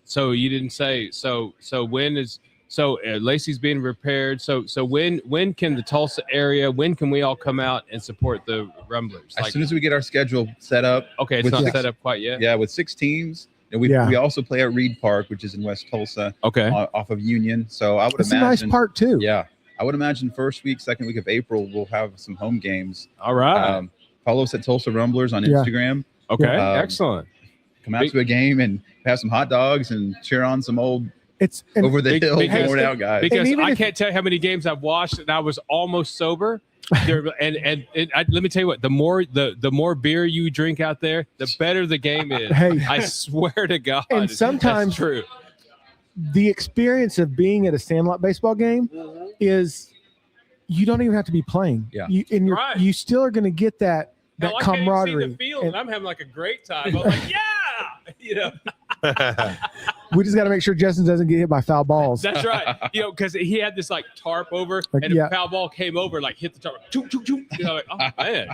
so you didn't say, so when is, Lacey's being repaired. So when can the Tulsa area, when can we all come out and support the Rumblers? As soon as we get our schedule set up. Okay, it's not set up quite yet. Yeah, with 6 teams. And we also play at Reed Park, which is in West Tulsa. Okay. Off of Union. So I would imagine. It's a nice park too. Yeah. I would imagine first week, second week of April, we'll have some home games. All right. Follow us at Tulsa Rumblers on Instagram. Okay. Excellent. Come out to a game and have some hot dogs and cheer on some old over the hill worn out guys. Because I can't tell you how many games I've watched and I was almost sober. And let me tell you what, the more beer you drink out there, the better the game is. Hey, I swear to God. And sometimes that's true. The experience of being at a Sandlot baseball game is you don't even have to be playing. Yeah. You still are going to get that camaraderie. I can't see the field, and I'm having like a great time. I'm like, we just got to make sure Justin doesn't get hit by foul balls. That's right. Because he had this like tarp over, and a foul ball came over, like hit the tarp, choop, choop, choop. Like, oh man,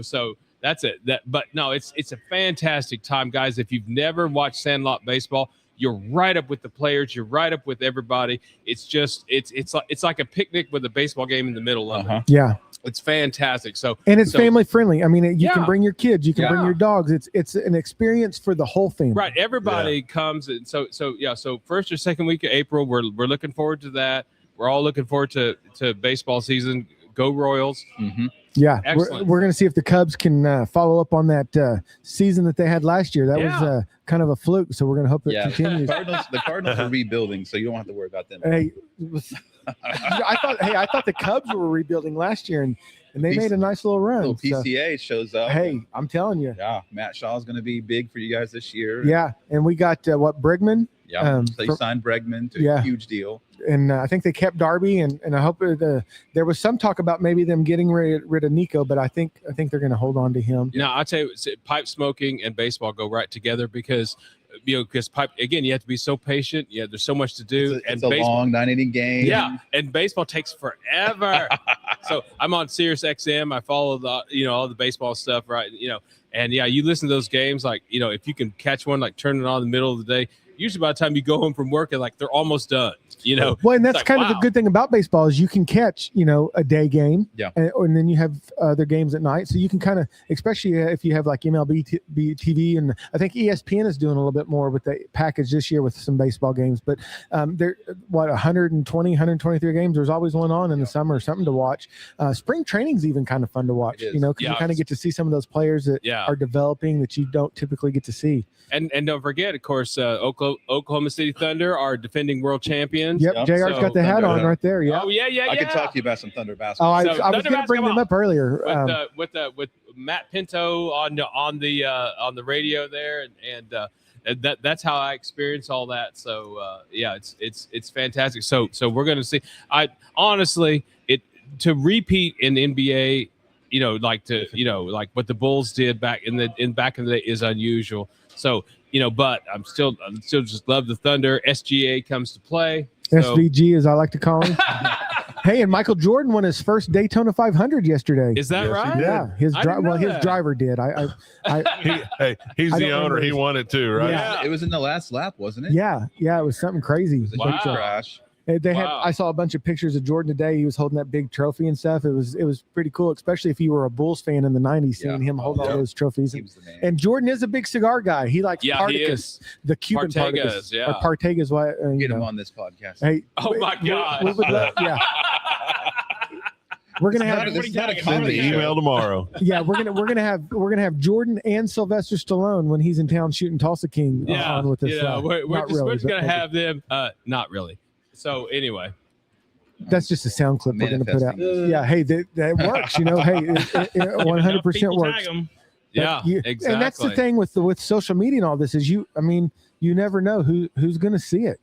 so that's it. But no, it's a fantastic time, guys. If you've never watched Sandlot baseball, you're right up with the players. You're right up with everybody. It's just it's like a picnic with a baseball game in the middle of it. Yeah. It's fantastic. And it's family friendly. I mean, you can bring your kids, you can bring your dogs. It's an experience for the whole family. Right. Everybody comes. And so first or second week of April, we're looking forward to that. We're all looking forward to baseball season. Go Royals. Mm-hmm. Yeah. We're going to see if the Cubs can follow up on that season that they had last year. That was kind of a fluke. So we're going to hope it continues. The Cardinals are rebuilding, so you don't have to worry about them. Hey, I thought the Cubs were rebuilding last year, and they made a nice little run. Little PCA shows up. Hey, I'm telling you. Yeah, Matt Shaw is going to be big for you guys this year. Yeah, and we got Bregman. Yeah, so you signed Bregman to a huge deal. And I think they kept Darby, and I hope there was some talk about maybe them getting rid of Nico, but I think they're going to hold on to him. Now, I'll tell you, pipe smoking and baseball go right together because pipe, again, you have to be so patient. Yeah, there's so much to do. It's a long 9-inning game. Yeah, and baseball takes forever. So I'm on Sirius XM. I follow all the baseball stuff, right? And you listen to those games, like, if you can catch one, like turn it on in the middle of the day. Usually by the time you go home from work, they're almost done. Well, and that's kind of the good thing about baseball is you can catch, a day game, and then you have other games at night. So you can kind of, especially if you have like MLB TV, and I think ESPN is doing a little bit more with the package this year with some baseball games. But they're 120, 123 games. There's always one on in the summer, something to watch. Spring training's even kind of fun to watch, because you kind of get to see some of those players that are developing that you don't typically get to see. And don't forget, of course, Oklahoma City Thunder are defending world champions. Yep, JR's got the hat on right there. Yeah. Oh yeah. I can talk to you about some Thunder basketball. I was going to bring them up earlier with Matt Pinto on the radio there, and that's how I experience all that. So it's fantastic. So we're going to see. I honestly, to repeat in NBA, like what the Bulls did back in the day is unusual. So, but I'm still just love the Thunder. SGA comes to play. So. SVG, as I like to call him. Hey, and Michael Jordan won his first Daytona 500 yesterday. Is that right? Yeah, his driver did. He's the owner. He won it too, right? Yeah, it was in the last lap, wasn't it? Yeah, it was something crazy. It was a crash. They had. I saw a bunch of pictures of Jordan today. He was holding that big trophy and stuff. It was pretty cool, especially if you were a Bulls fan in the '90s, seeing him hold all those trophies. And Jordan is a big cigar guy. He likes Partagas, the Cuban Partagas, or Partagas. Get him on this podcast. Hey, oh my God! We would love, We're gonna have send the email tomorrow. Yeah, we're gonna have Jordan and Sylvester Stallone when he's in town shooting Tulsa King on with us. We're just gonna have them. Not really. So anyway, that's just a sound clip we're going to put out. Yeah, hey, that works. Hey, 100% works. Yeah, exactly. And that's the thing with social media and all this is you never know who's going to see it.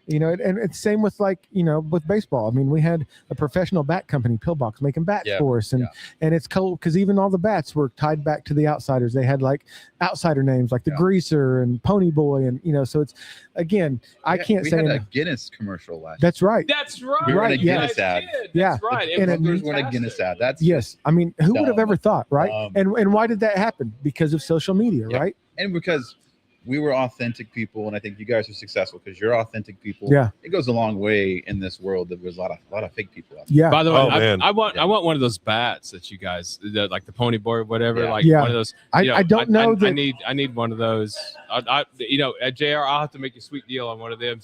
And it's same with with baseball. I mean, we had a professional bat company, Pillbox, making bats for us, and it's cool because even all the bats were tied back to the outsiders. They had like outsider names like the Greaser and Pony Boy, and so it's again. I can't say we had a Guinness commercial last. That's right. That's right. We were in a Guinness ad. That's right. And it were in a Guinness ad. That's yes. I mean, who would have ever thought, right? And why did that happen? Because of social media, right? And because we were authentic people, and I think you guys are successful because you're authentic people. Yeah, it goes a long way in this world. There's a lot of fake people out there. Yeah. By the way, I want one of those bats that you guys like the Pony Boy or whatever. One of those. I don't know that I need one of those. At JR, I'll have to make a sweet deal on one of them.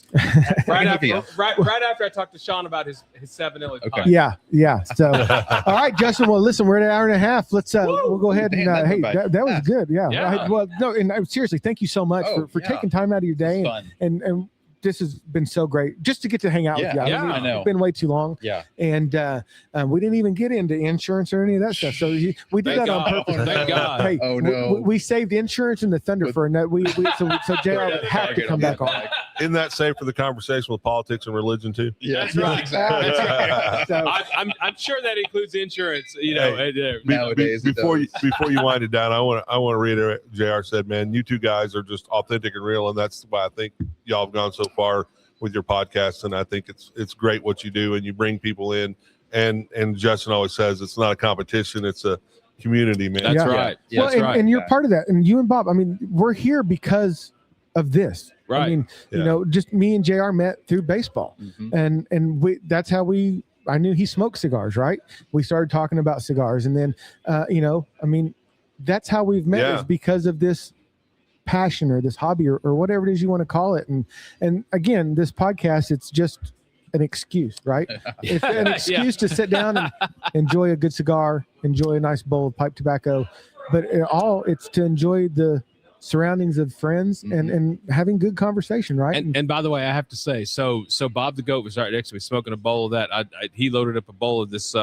right after I talk to Sean about his 7-Illinois. Okay. Yeah. So, all right, Justin. Well, listen, we're at an hour and a half. Let's we'll go ahead and that was good. Yeah. Well, no, and seriously, thank you so much for taking time out of your day and this has been so great just to get to hang out with you. I know. It's been way too long. Yeah. And we didn't even get into insurance or any of that stuff. So we did that on purpose. Thank God. Hey, we saved insurance in the Thunder for a note. So JR would have to come back on. Isn't that safe for the conversation with politics and religion too? Yeah, that's right. Exactly. That's right. So, I'm sure that includes insurance. Nowadays, before you wind it down, I want to reiterate. JR said, "Man, you two guys are just authentic and real," and that's why I think y'all have gone so far with your podcast. And I think it's great what you do, and you bring people in. And Justin always says it's not a competition; it's a community, man. That's right. Yeah, well, and you're part of that. And you and Bob, I mean, we're here because of this. Right. I mean, just me and JR met through baseball, and that's how I knew he smoked cigars. Right. We started talking about cigars, and then, I mean, that's how we've met is because of this passion or this hobby or whatever it is you want to call it. And again, this podcast, it's just an excuse, right? It's an excuse to sit down and enjoy a good cigar, enjoy a nice bowl of pipe tobacco, but it's to enjoy the surroundings of friends and having good conversation, right? And by the way, I have to say, so Bob the Goat was right next to me smoking a bowl of that. He loaded up a bowl of this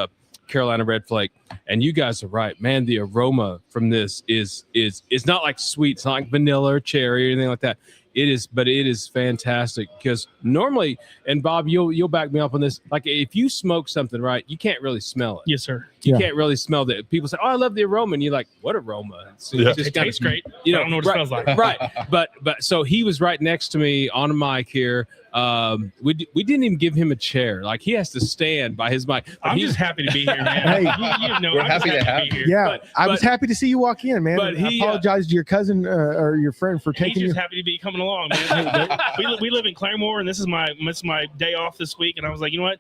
Carolina Red Flake, and you guys are right, man. The aroma from this is not like sweet, it's not like vanilla or cherry or anything like that. It is fantastic because normally, and Bob, you'll back me up on this. Like if you smoke something, right, you can't really smell it. Yes, sir. You can't really smell that. People say, "Oh, I love the aroma," and you're like, "What aroma?" It tastes great. I don't know what it smells like. Right, but so he was right next to me on a mic here. We didn't even give him a chair. Like he has to stand by his mic. I'm just happy to be here, man. Hey, we're happy to have you. Yeah, I was happy to see you walk in, man. But I apologize to your cousin or your friend for taking you. He's just happy to be coming along, man. we live in Claremore, and this is my day off this week, and I was like, you know what?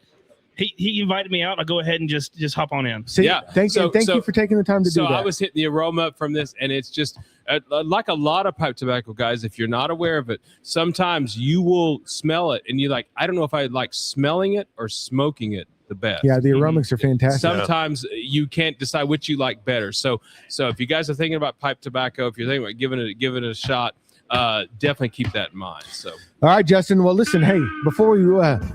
He invited me out. I'll go ahead and just hop on in. See, thank you for taking the time to do that. So I was hitting the aroma from this, and it's just like a lot of pipe tobacco guys. If you're not aware of it, sometimes you will smell it, and you're like, I don't know if I like smelling it or smoking it the best. Yeah, the aromas are fantastic. Sometimes you can't decide which you like better. So if you guys are thinking about pipe tobacco, if you're thinking about giving it a shot, definitely keep that in mind. So all right, Justin, well listen, hey, before we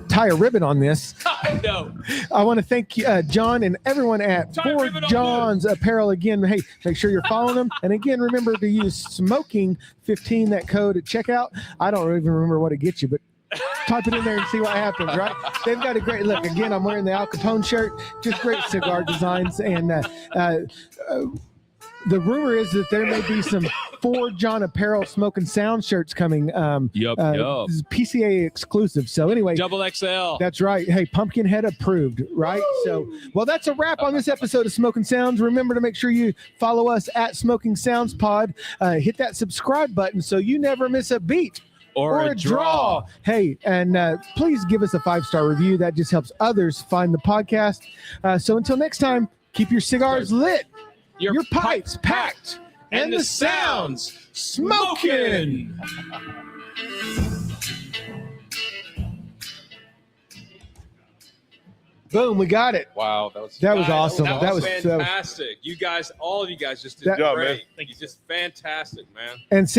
tie a ribbon on this, I want to thank John and everyone at Fort John's Apparel again. Hey, make sure you're following them, and again, remember to use smoking 15, that code at checkout. I don't even remember what it gets you, but type it in there and see what happens, right? They've got a great look. Again, I'm wearing the Al Capone shirt, just great cigar designs, and the rumor is that there may be some Fort John Apparel Smoking Sound shirts coming. Yup. This is PCA exclusive. So anyway, Double XL. That's right. Hey, Pumpkinhead approved, right? So, well, that's a wrap on this episode of Smoking Sounds. Remember to make sure you follow us at Smoking Sounds Pod. Hit that subscribe button so you never miss a beat. Or a draw. Hey, and please give us a 5-star review. That just helps others find the podcast. So until next time, keep your cigars lit, your pipes packed, and the sounds smoking. Boom, we got it. Wow, that was awesome. That was fantastic. You guys, all of you guys just did great. Man. Thank you. Just fantastic, man. And see,